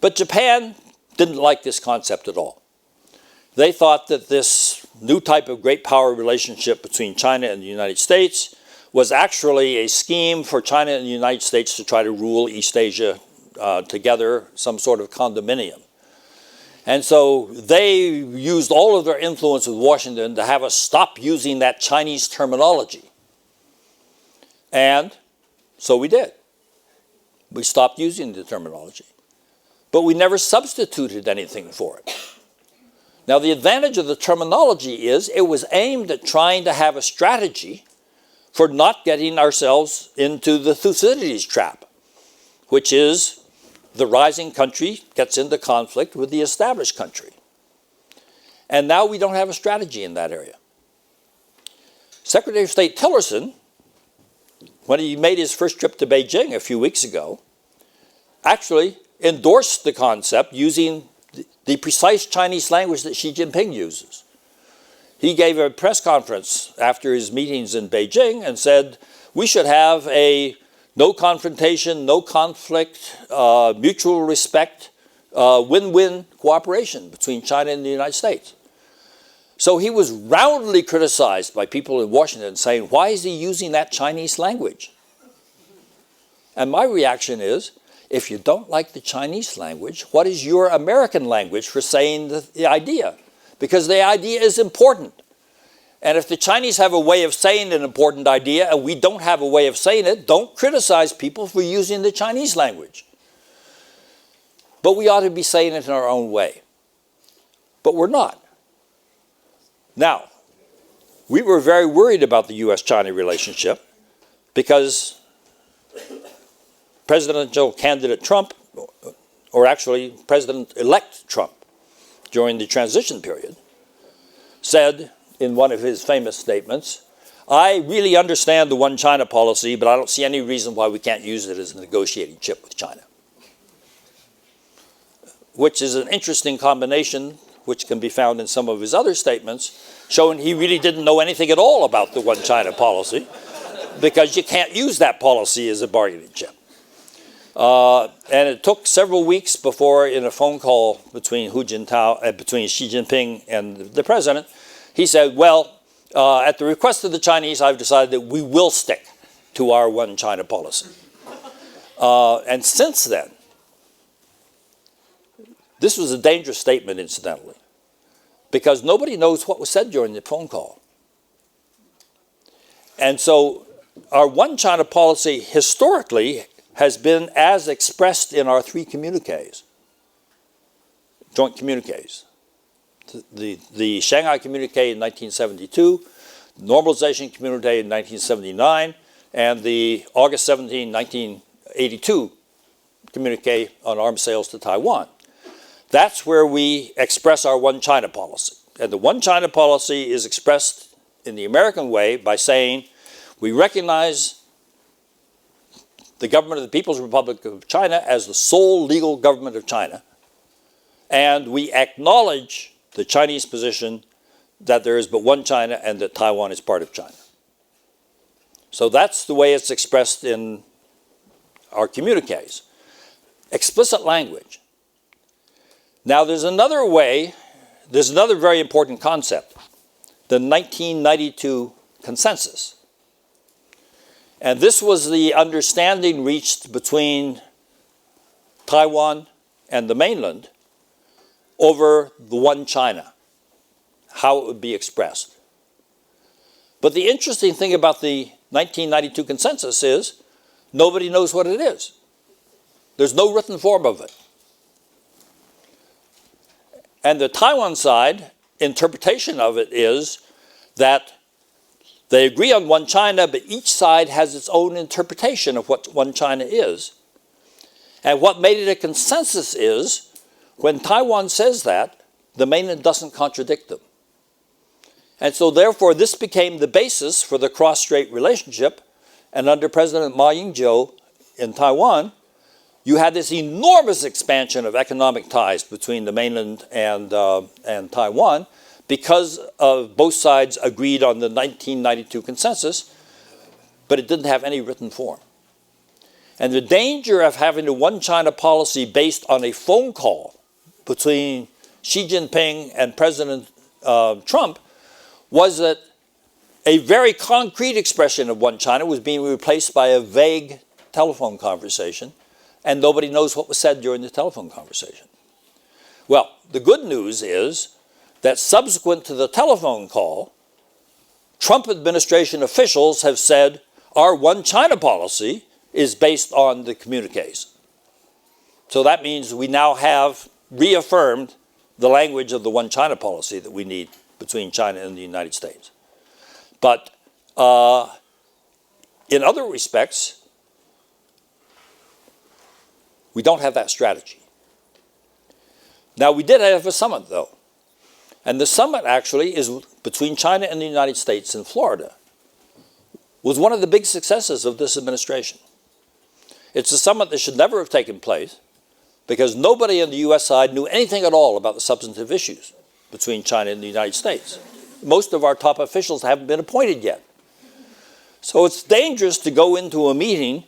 But Japan didn't like this concept at all. They thought that this new type of great power relationship between China and the United States was actually a scheme for China and the United States to try to rule East Asia together, some sort of condominium. And so they used all of their influence with Washington to have us stop using that Chinese terminology. And so we did. We stopped using the terminology. But we never substituted anything for it. Now, the advantage of the terminology is it was aimed at trying to have a strategy for not getting ourselves into the Thucydides trap, which is the rising country gets into conflict with the established country. And now we don't have a strategy in that area. Secretary of State Tillerson, when he made his first trip to Beijing a few weeks ago, actually endorsed the concept using the precise Chinese language that Xi Jinping uses. He gave a press conference after his meetings in Beijing and said, we should have a no confrontation, no conflict, mutual respect, win-win cooperation between China and the United States. So he was roundly criticized by people in Washington saying, why is he using that Chinese language? And my reaction is, if you don't like the Chinese language, what is your American language for saying the idea? Because the idea is important. And if the Chinese have a way of saying an important idea and we don't have a way of saying it, don't criticize people for using the Chinese language. But we ought to be saying it in our own way. But we're not. Now, we were very worried about the US-China relationship because presidential candidate Trump, or actually President-elect Trump, during the transition period, said in one of his famous statements, I really understand the one China policy, but I don't see any reason why we can't use it as a negotiating chip with China. Which is an interesting combination, which can be found in some of his other statements, showing he really didn't know anything at all about the one China policy, because you can't use that policy as a bargaining chip. And it took several weeks before, in a phone call between between Xi Jinping and the president, he said, well, at the request of the Chinese, I've decided that we will stick to our one China policy. And since then, this was a dangerous statement, incidentally, because nobody knows what was said during the phone call. And so our one China policy historically has been as expressed in our three communiques, joint communiques. The Shanghai communique in 1972, the normalization communique in 1979, and the August 17, 1982 communique on arms sales to Taiwan. That's where we express our one China policy. And the one China policy is expressed in the American way by saying we recognize the government of the People's Republic of China as the sole legal government of China, and we acknowledge the Chinese position that there is but one China and that Taiwan is part of China. So that's the way it's expressed in our communiques. Explicit language. Now there's another way, there's another very important concept, the 1992 consensus. And this was the understanding reached between Taiwan and the mainland over the one China, how it would be expressed. But the interesting thing about the 1992 consensus is nobody knows what it is. There's no written form of it. And the Taiwan side interpretation of it is that they agree on one China, but each side has its own interpretation of what one China is. And what made it a consensus is when Taiwan says that, the mainland doesn't contradict them. And so therefore this became the basis for the cross-strait relationship. And under President Ma Ying-jeou in Taiwan, you had this enormous expansion of economic ties between the mainland and Taiwan because of both sides agreed on the 1992 consensus, but it didn't have any written form. And the danger of having a one China policy based on a phone call between Xi Jinping and President Trump was that a very concrete expression of one China was being replaced by a vague telephone conversation, and nobody knows what was said during the telephone conversation. Well, the good news is that subsequent to the telephone call, Trump administration officials have said our one China policy is based on the communiques. So that means we now have reaffirmed the language of the one China policy that we need between China and the United States. But in other respects, we don't have that strategy. Now, we did have a summit, though. And the summit actually is between China and the United States in Florida, was one of the big successes of this administration. It's a summit that should never have taken place because nobody on the US side knew anything at all about the substantive issues between China and the United States. Most of our top officials haven't been appointed yet. So it's dangerous to go into a meeting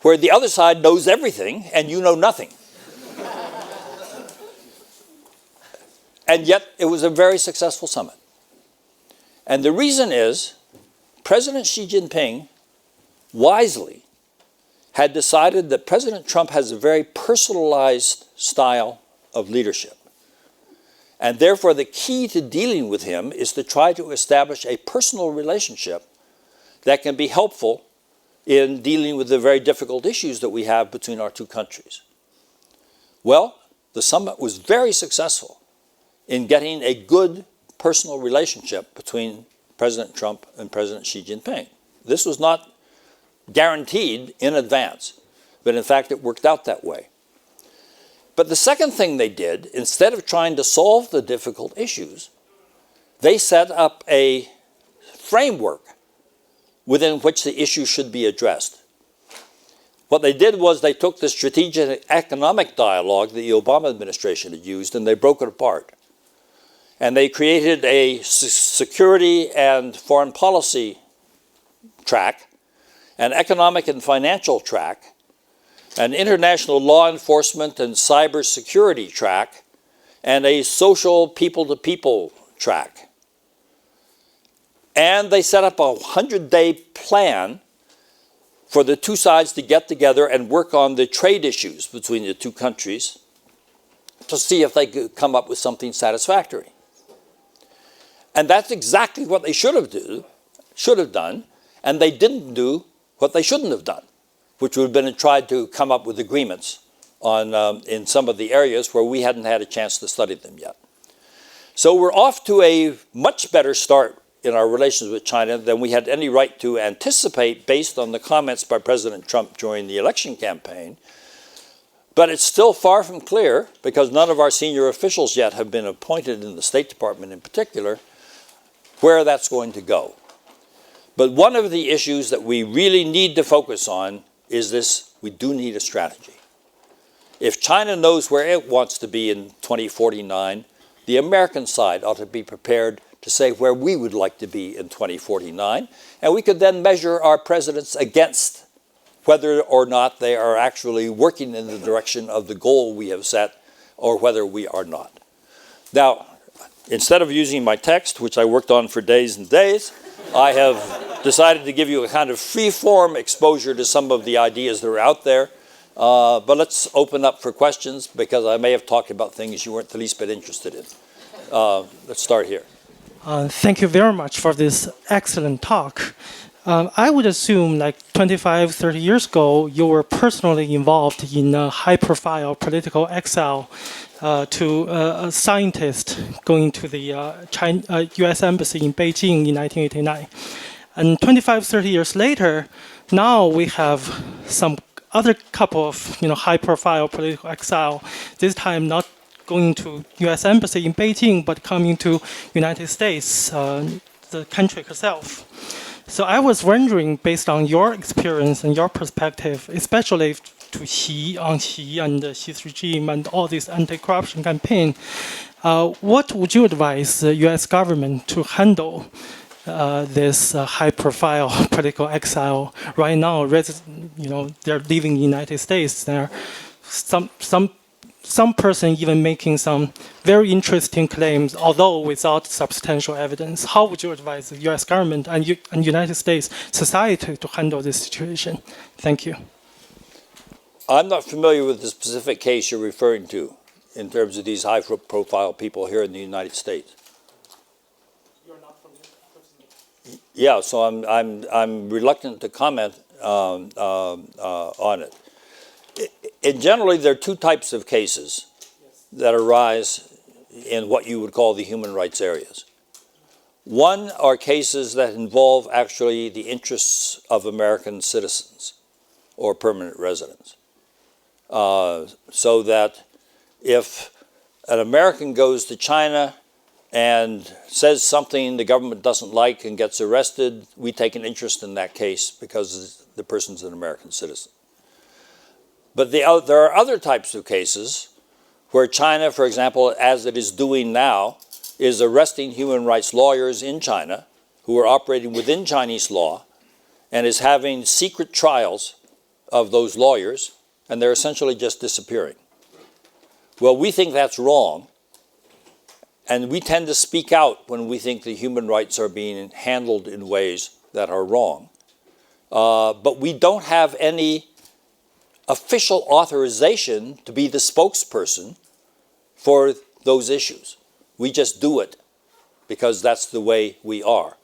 where the other side knows everything and you know nothing. And yet it was a very successful summit. And the reason is President Xi Jinping wisely had decided that President Trump has a very personalized style of leadership. And therefore, the key to dealing with him is to try to establish a personal relationship that can be helpful in dealing with the very difficult issues that we have between our two countries. Well, the summit was very successful in getting a good personal relationship between President Trump and President Xi Jinping. This was not guaranteed in advance, but in fact it worked out that way. But the second thing they did, instead of trying to solve the difficult issues, they set up a framework within which the issues should be addressed. What they did was they took the strategic economic dialogue that the Obama administration had used and they broke it apart. And they created a security and foreign policy track, an economic and financial track, an international law enforcement and cybersecurity track, and a social people-to-people track. And they set up a 100-day plan for the two sides to get together and work on the trade issues between the two countries to see if they could come up with something satisfactory. And that's exactly what they should have done, and they didn't do what they shouldn't have done, which would have been to try to come up with agreements on, in some of the areas where we hadn't had a chance to study them yet. So we're off to a much better start in our relations with China than we had any right to anticipate based on the comments by President Trump during the election campaign. But it's still far from clear, because none of our senior officials yet have been appointed in the State Department in particular, where that's going to go. But one of the issues that we really need to focus on is this: we do need a strategy. If China knows where it wants to be in 2049, the American side ought to be prepared to say where we would like to be in 2049, and we could then measure our presidents against whether or not they are actually working in the direction of the goal we have set, or whether we are not. Now, instead of using my text, which I worked on for days and days, I have decided to give you a kind of free-form exposure to some of the ideas that are out there. But let's open up for questions, because I may have talked about things you weren't the least bit interested in. Let's start here. Thank you very much for this excellent talk. I would assume like 25, 30 years ago, you were personally involved in a high-profile political exile to a scientist going to the US Embassy in Beijing in 1989. And 25, 30 years later, now we have some other couple of high-profile political exile, this time not going to US Embassy in Beijing, but coming to United States, the country herself. So I was wondering, based on your experience and your perspective, especially to Xi and Xi's regime and all this anti-corruption campaign, what would you advise the U.S. government to handle this high-profile political exile right now? They're living in the United States. There, some person even making some very interesting claims, although without substantial evidence. How would you advise the U.S. government and United States society to handle this situation? Thank you. I'm not familiar with the specific case you're referring to. in terms of these high-profile people here in the United States. You're not from here? Yeah, so I'm reluctant to comment on it. In generally, there are two types of cases that arise in what you would call the human rights areas. One are cases that involve actually the interests of American citizens or permanent residents. So that if an American goes to China and says something the government doesn't like and gets arrested, we take an interest in that case because the person's an American citizen. But there are other types of cases where China, for example, as it is doing now, is arresting human rights lawyers in China who are operating within Chinese law and is having secret trials of those lawyers, and they're essentially just disappearing. Well, we think that's wrong, and we tend to speak out when we think the human rights are being handled in ways that are wrong. But we don't have any official authorization to be the spokesperson for those issues. We just do it because that's the way we are.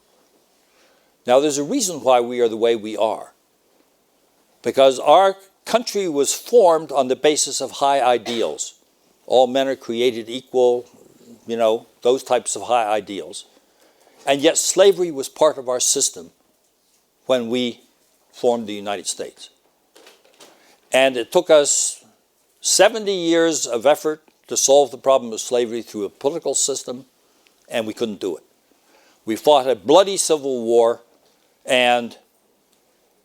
Now, there's a reason why we are the way we are. Because our country was formed on the basis of high ideals. All men are created equal, you know, those types of high ideals. And yet slavery was part of our system when we formed the United States. And it took us 70 years of effort to solve the problem of slavery through a political system, and we couldn't do it. We fought a bloody civil war and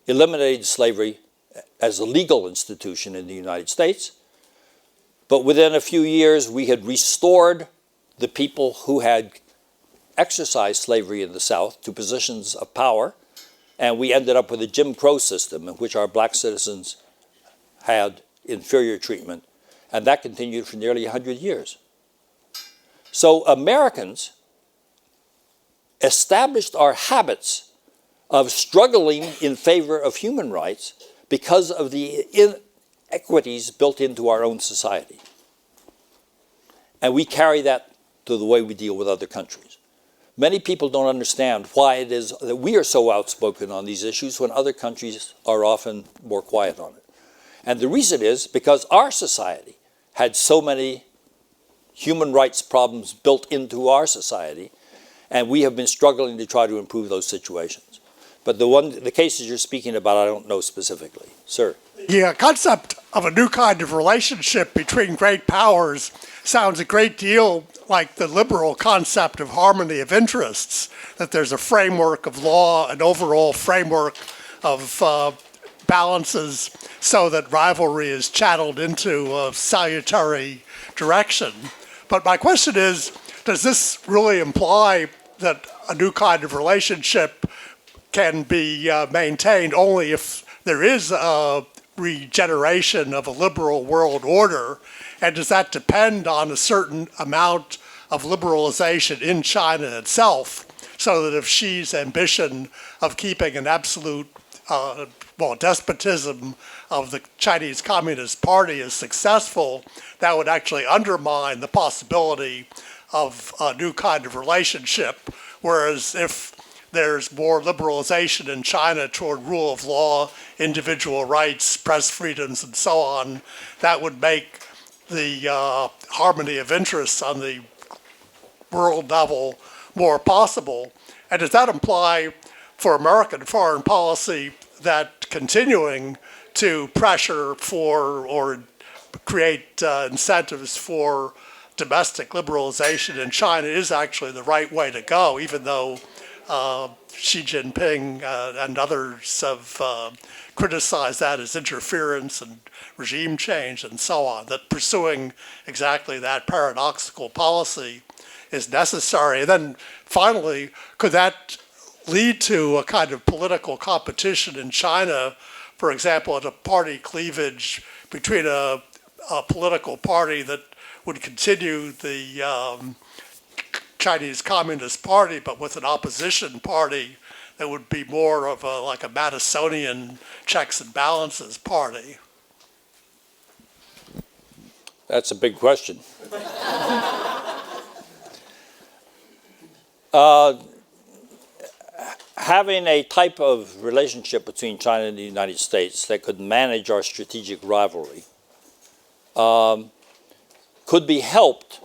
eliminated slavery as a legal institution in the United States. But within a few years, we had restored the people who had exercised slavery in the South to positions of power, and we ended up with a Jim Crow system in which our black citizens had inferior treatment, and that continued for nearly 100 years. So Americans established our habits of struggling in favor of human rights because of the inequities built into our own society. And we carry that to the way we deal with other countries. Many people don't understand why it is that we are so outspoken on these issues when other countries are often more quiet on it. And the reason is because our society had so many human rights problems built into our society, and we have been struggling to try to improve those situations. But the cases you're speaking about, I don't know specifically. Sir? The concept of a new kind of relationship between great powers sounds a great deal like the liberal concept of harmony of interests, that there's a framework of law, an overall framework of balances so that rivalry is channeled into a salutary direction. But my question is, does this really imply that a new kind of relationship can be maintained only if there is a regeneration of a liberal world order? And does that depend on a certain amount of liberalization in China itself, so that if Xi's ambition of keeping an absolute despotism of the Chinese Communist Party is successful, that would actually undermine the possibility of a new kind of relationship? Whereas if there's more liberalization in China toward rule of law, individual rights, press freedoms, and so on, that would make the harmony of interests on the world level more possible. And does that imply for American foreign policy that continuing to pressure for or create incentives for domestic liberalization in China is actually the right way to go, even though Xi Jinping and others have criticized that as interference and regime change and so on, that pursuing exactly that paradoxical policy is necessary? And then finally, could that lead to a kind of political competition in China, for example, at a party cleavage between a political party that would continue the Chinese Communist Party, but with an opposition party that would be more of like a Madisonian checks and balances party? That's a big question. Having a type of relationship between China and the United States that could manage our strategic rivalry could be helped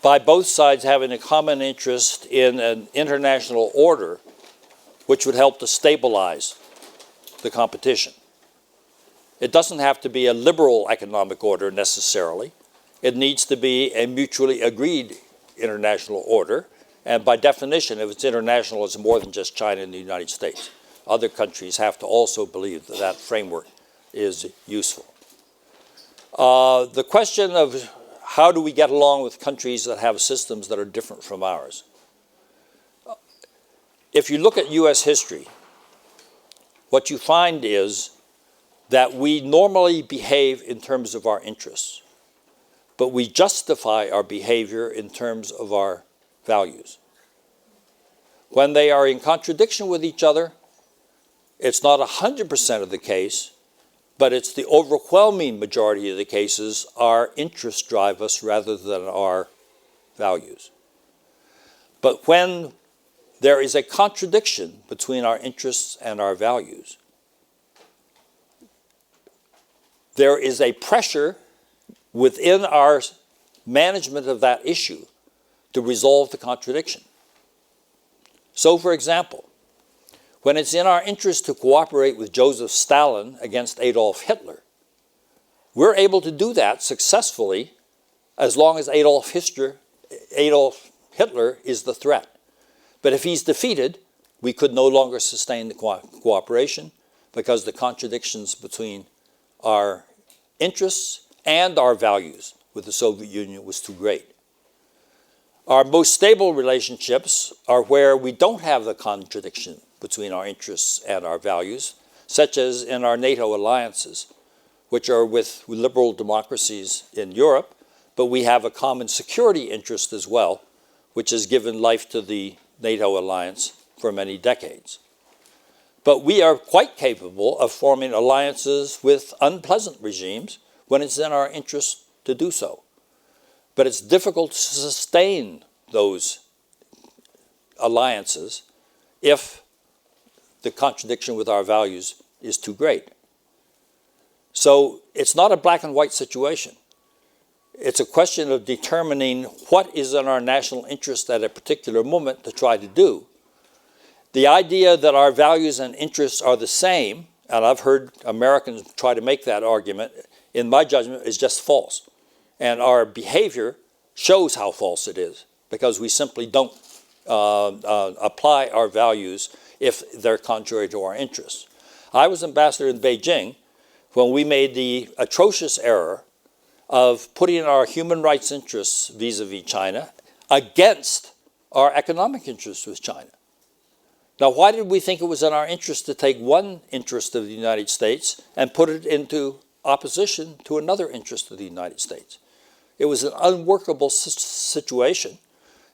by both sides having a common interest in an international order which would help to stabilize the competition. It doesn't have to be a liberal economic order necessarily. It needs to be a mutually agreed international order. And by definition, if it's international, it's more than just China and the United States. Other countries have to also believe that that framework is useful. The question of how do we get along with countries that have systems that are different from ours? If you look at US history, what you find is that we normally behave in terms of our interests, but we justify our behavior in terms of our values. When they are in contradiction with each other, it's not 100% of the case, but it's the overwhelming majority of the cases our interests drive us rather than our values. But when there is a contradiction between our interests and our values, there is a pressure within our management of that issue to resolve the contradiction. So, for example, when it's in our interest to cooperate with Joseph Stalin against Adolf Hitler, we're able to do that successfully as long as Adolf Hitler is the threat. But if he's defeated, we could no longer sustain the cooperation because the contradictions between our interests and our values with the Soviet Union was too great. Our most stable relationships are where we don't have the contradiction between our interests and our values, such as in our NATO alliances, which are with liberal democracies in Europe, but we have a common security interest as well, which has given life to the NATO alliance for many decades. But we are quite capable of forming alliances with unpleasant regimes when it's in our interest to do so. But it's difficult to sustain those alliances if the contradiction with our values is too great. So it's not a black and white situation. It's a question of determining what is in our national interest at a particular moment to try to do. The idea that our values and interests are the same, and I've heard Americans try to make that argument, in my judgment, is just false. And our behavior shows how false it is, because we simply don't apply our values if they're contrary to our interests. I was ambassador in Beijing when we made the atrocious error of putting our human rights interests vis-a-vis China against our economic interests with China. Now, why did we think it was in our interest to take one interest of the United States and put it into opposition to another interest of the United States? It was an unworkable situation,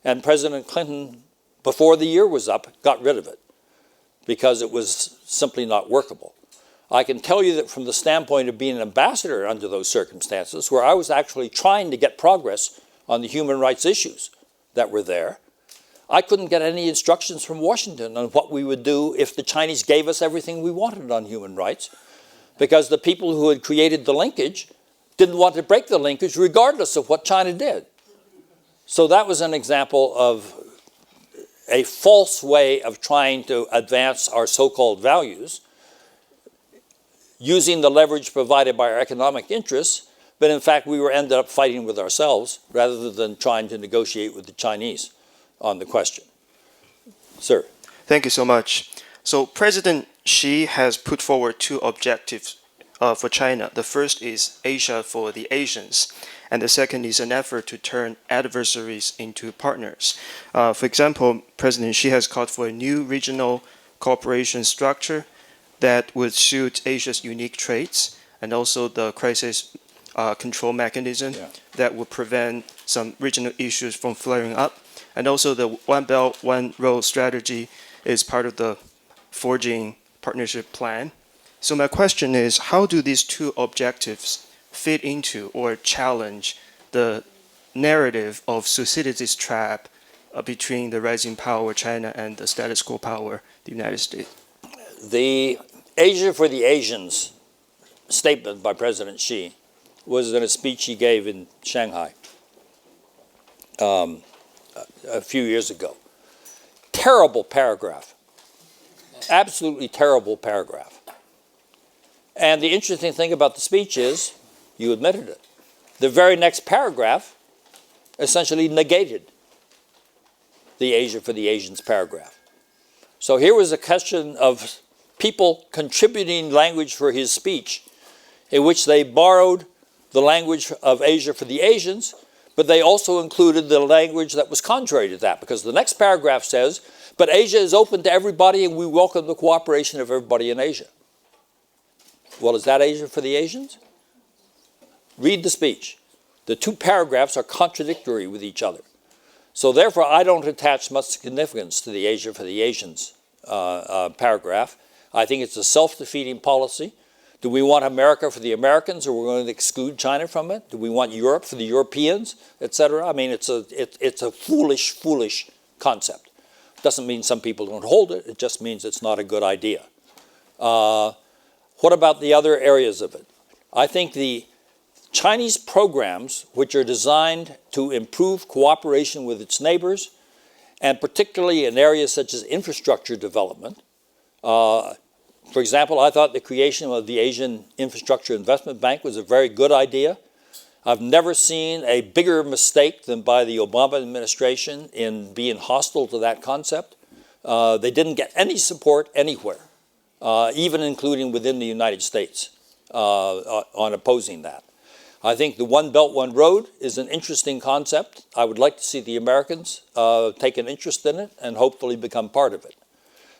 and President Clinton, before the year was up, got rid of it because it was simply not workable. I can tell you that from the standpoint of being an ambassador under those circumstances, where I was actually trying to get progress on the human rights issues that were there, I couldn't get any instructions from Washington on what we would do if the Chinese gave us everything we wanted on human rights, because the people who had created the linkage didn't want to break the linkage regardless of what China did. So that was an example of a false way of trying to advance our so-called values, using the leverage provided by our economic interests, but in fact we ended up fighting with ourselves rather than trying to negotiate with the Chinese on the question. Sir. Thank you so much. So President Xi has put forward two objectives for China. The first is Asia for the Asians, and the second is an effort to turn adversaries into partners. For example, President Xi has called for a new regional cooperation structure that would suit Asia's unique traits, and also the crisis control mechanism that would prevent some regional issues from flaring up. And also the One Belt, One Road strategy is part of the forging partnership plan. So my question is, how do these two objectives fit into or challenge the narrative of Thucydides' trap between the rising power China and the status quo power the United States? The Asia for the Asians statement by President Xi was in a speech he gave in Shanghai a few years ago. Terrible paragraph. Absolutely terrible paragraph. And the interesting thing about the speech is, you admitted it, the very next paragraph essentially negated the Asia for the Asians paragraph. So here was a question of people contributing language for his speech in which they borrowed the language of Asia for the Asians, but they also included the language that was contrary to that, because the next paragraph says, but Asia is open to everybody and we welcome the cooperation of everybody in Asia. Well, is that Asia for the Asians? Read the speech. The two paragraphs are contradictory with each other. So therefore, I don't attach much significance to the Asia for the Asians paragraph. I think it's a self-defeating policy. Do we want America for the Americans, or we're going to exclude China from it? Do we want Europe for the Europeans, etc.? I mean, it's a foolish, foolish concept. Doesn't mean some people don't hold it. It just means it's not a good idea. What about the other areas of it? I think the Chinese programs, which are designed to improve cooperation with its neighbors, and particularly in areas such as infrastructure development. For example, I thought the creation of the Asian Infrastructure Investment Bank was a very good idea. I've never seen a bigger mistake than by the Obama administration in being hostile to that concept. They didn't get any support anywhere, even including within the United States, on opposing that. I think the One Belt, One Road is an interesting concept. I would like to see the Americans take an interest in it and hopefully become part of it.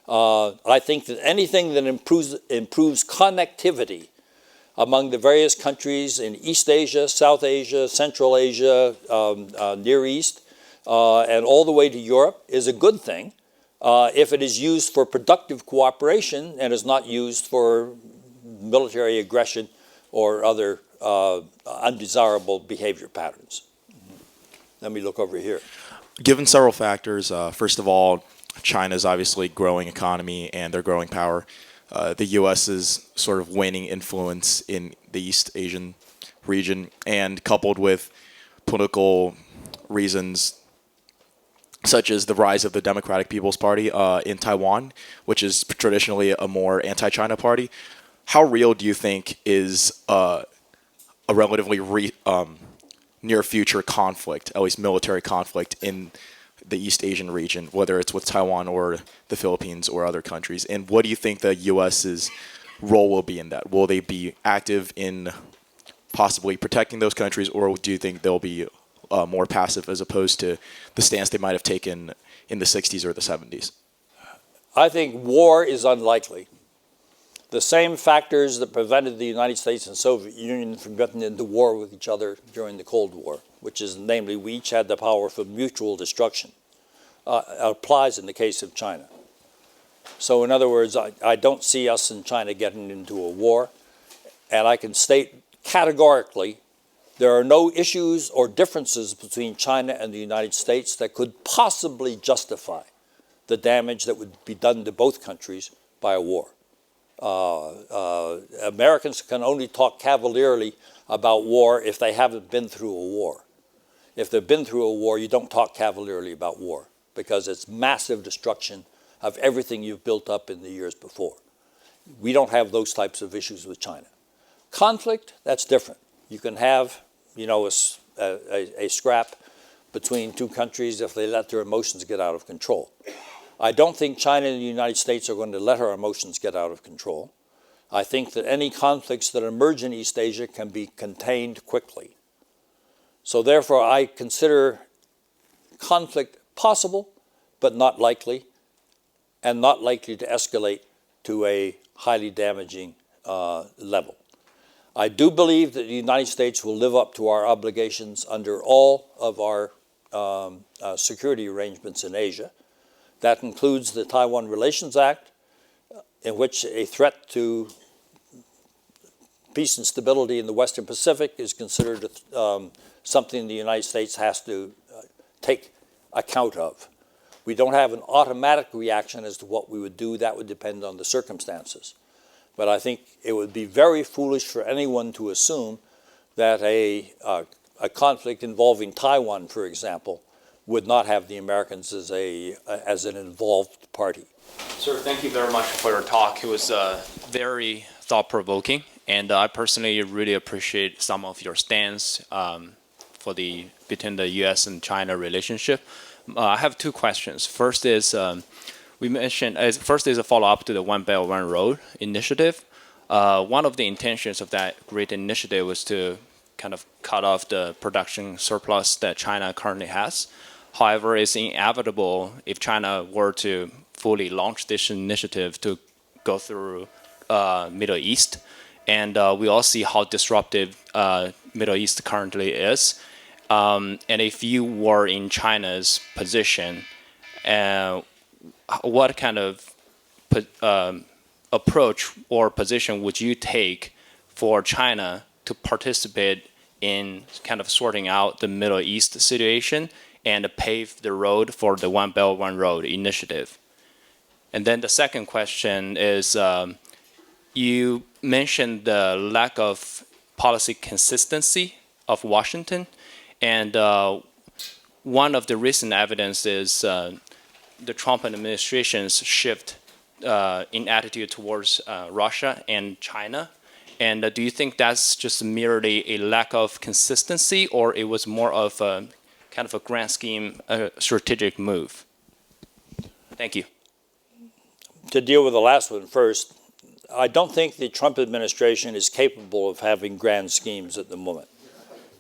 I think that anything that improves connectivity among the various countries in East Asia, South Asia, Central Asia, Near East, and all the way to Europe is a good thing if it is used for productive cooperation and is not used for military aggression or other undesirable behavior patterns. Let me look over here. Given several factors, first of all, China's obviously growing economy and their growing power. The U.S. is sort of waning influence in the East Asian region, and coupled with political reasons such as the rise of the Democratic People's Party in Taiwan, which is traditionally a more anti-China party. How real do you think is a relatively near future conflict, at least military conflict, in the East Asian region, whether it's with Taiwan or the Philippines or other countries? And what do you think the U.S.'s role will be in that? Will they be active in possibly protecting those countries, or do you think they'll be more passive as opposed to the stance they might have taken in the 60s or the 70s? I think war is unlikely. The same factors that prevented the United States and Soviet Union from getting into war with each other during the Cold War, which is namely we each had the power for mutual destruction, applies in the case of China. So in other words, I don't see us and China getting into a war, and I can state categorically there are no issues or differences between China and the United States that could possibly justify the damage that would be done to both countries by a war. Americans can only talk cavalierly about war if they haven't been through a war. If they've been through a war, you don't talk cavalierly about war because it's massive destruction of everything you've built up in the years before. We don't have those types of issues with China. Conflict, that's different. You can have, you know, a scrap between two countries if they let their emotions get out of control. I don't think China and the United States are going to let our emotions get out of control. I think that any conflicts that emerge in East Asia can be contained quickly. So therefore, I consider conflict possible, but not likely, and not likely to escalate to a highly damaging level. I do believe that the United States will live up to our obligations under all of our security arrangements in Asia. That includes the Taiwan Relations Act, in which a threat to peace and stability in the Western Pacific is considered something the United States has to take account of. We don't have an automatic reaction as to what we would do. That would depend on the circumstances. But I think it would be very foolish for anyone to assume that a conflict involving Taiwan, for example, would not have the Americans as an involved party. Sir, thank you very much for your talk. It was very thought-provoking, and I personally really appreciate some of your stance between the U.S. and China relationship. I have two questions. First is first is a follow-up to the One Belt One Road initiative. One of the intentions of that great initiative was to kind of cut off the production surplus that China currently has. However, it's inevitable if China were to fully launch this initiative to go through Middle East. And we all see how disruptive Middle East currently is. And if you were in China's position, what kind of approach or position would you take for China to participate in kind of sorting out the Middle East situation and pave the road for the One Belt, One Road initiative? And then the second question is, you mentioned the lack of policy consistency of Washington, and one of the recent evidence is the Trump administration's shift in attitude towards Russia and China. And do you think that's just merely a lack of consistency, or it was more of a kind of a grand scheme strategic move? Thank you. To deal with the last one first, I don't think the Trump administration is capable of having grand schemes at the moment.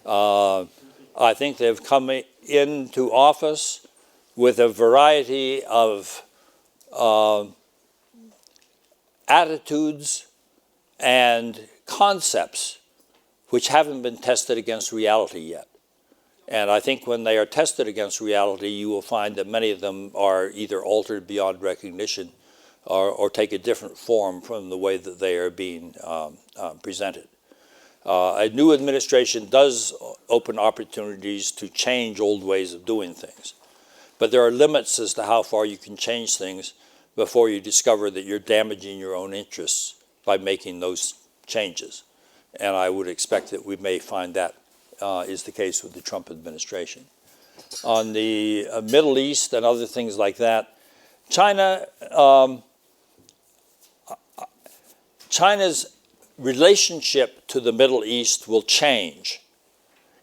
I think they've come into office with a variety of attitudes and concepts which haven't been tested against reality yet. And I think when they are tested against reality, you will find that many of them are either altered beyond recognition or take a different form from the way that they are being presented. A new administration does open opportunities to change old ways of doing things. But there are limits as to how far you can change things before you discover that you're damaging your own interests by making those changes. And I would expect that we may find that is the case with the Trump administration. On the Middle East and other things like that, China's relationship to the Middle East will change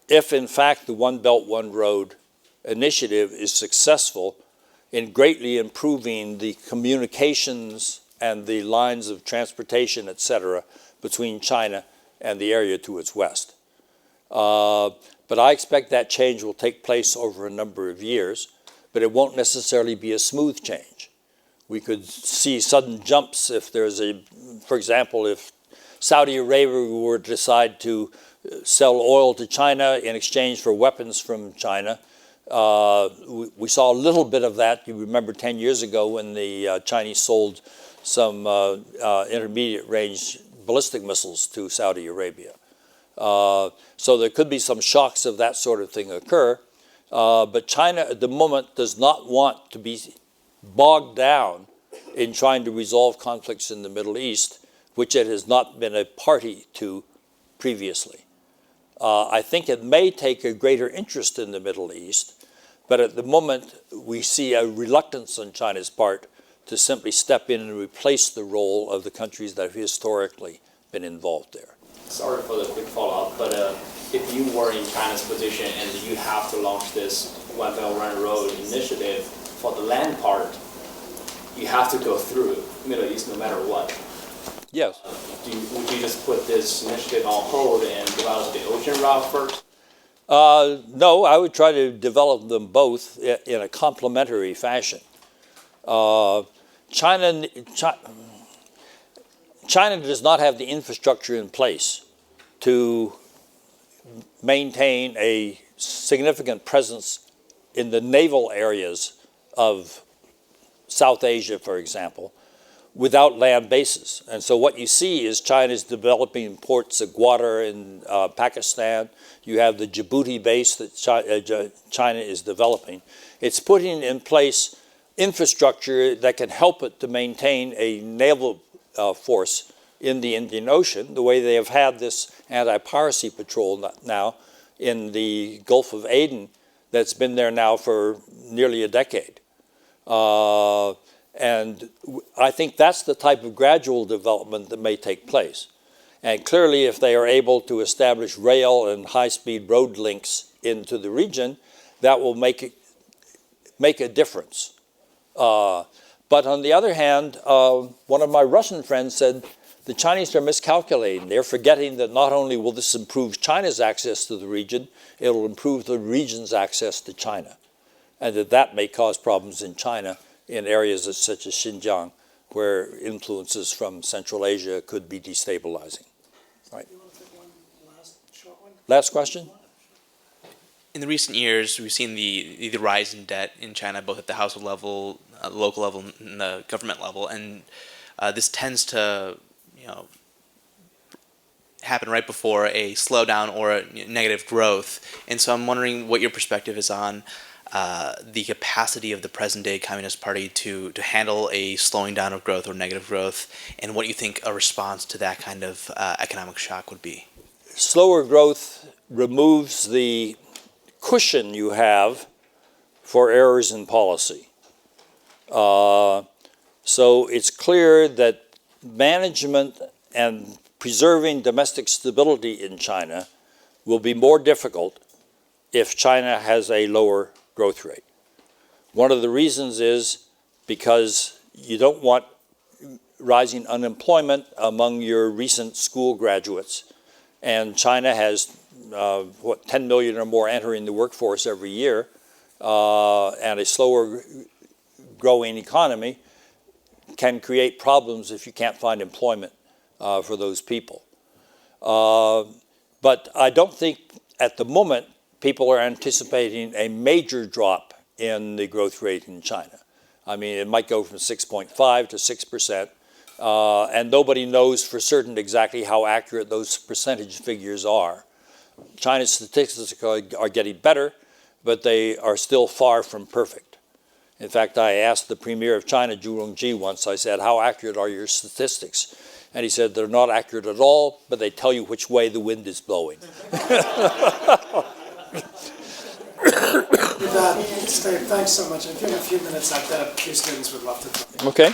if, in fact, the One Belt, One Road initiative is successful in greatly improving the communications and the lines of transportation, et cetera, between China and the area to its west. But I expect that change will take place over a number of years, but it won't necessarily be a smooth change. We could see sudden jumps if there's for example, if Saudi Arabia were to decide to sell oil to China in exchange for weapons from China. We saw a little bit of that. You remember 10 years ago when the Chinese sold some intermediate range ballistic missiles to Saudi Arabia. So there could be some shocks of that sort of thing occur. But China at the moment does not want to be bogged down in trying to resolve conflicts in the Middle East, which it has not been a party to previously. I think it may take a greater interest in the Middle East, but at the moment we see a reluctance on China's part to simply step in and replace the role of the countries that have historically been involved there. Sorry for the quick follow-up, but if you were in China's position and you have to launch this One Belt, One Road initiative for the land part, you have to go through Middle East no matter what. Yes. Would you just put this initiative on hold and develop the ocean route first? No, I would try to develop them both in a complementary fashion. China does not have the infrastructure in place to maintain a significant presence in the naval areas of South Asia, for example, without land bases. And so what you see is China's developing ports at Gwadar in Pakistan. You have the Djibouti base that China is developing. It's putting in place infrastructure that can help it to maintain a naval force in the Indian Ocean, the way they have had this anti-piracy patrol now in the Gulf of Aden that's been there now for nearly a decade. And I think that's the type of gradual development that may take place. And clearly, if they are able to establish rail and high-speed road links into the region, that will make a difference. But on the other hand, one of my Russian friends said, the Chinese are miscalculating. They're forgetting that not only will this improve China's access to the region, it will improve the region's access to China. And that may cause problems in China in areas such as Xinjiang, where influences from Central Asia could be destabilizing. Right. You want to take one last short one? Last question? In the recent years, we've seen the rise in debt in China, both at the household level, local level, and the government level, and this tends to, happen right before a slowdown or a negative growth. And so I'm wondering what your perspective is on the capacity of the present-day Communist Party to handle a slowing down of growth or negative growth, and what you think a response to that kind of economic shock would be. Slower growth removes the cushion you have for errors in policy. So it's clear that management and preserving domestic stability in China will be more difficult if China has a lower growth rate. One of the reasons is because you don't want rising unemployment among your recent school graduates. And China has, 10 million or more entering the workforce every year, and a slower growing economy can create problems if you can't find employment for those people. But I don't think at the moment people are anticipating a major drop in the growth rate in China. I mean, it might go from 6.5 to 6%, and nobody knows for certain exactly how accurate those percentage figures are. China's statistics are getting better, but they are still far from perfect. In fact, I asked the Premier of China, Zhu Rongji, once, I said, how accurate are your statistics? And he said, they're not accurate at all, but they tell you which way the wind is blowing. Stape, thanks so much. If you have a few minutes, I've got a few students would love to talk. Okay.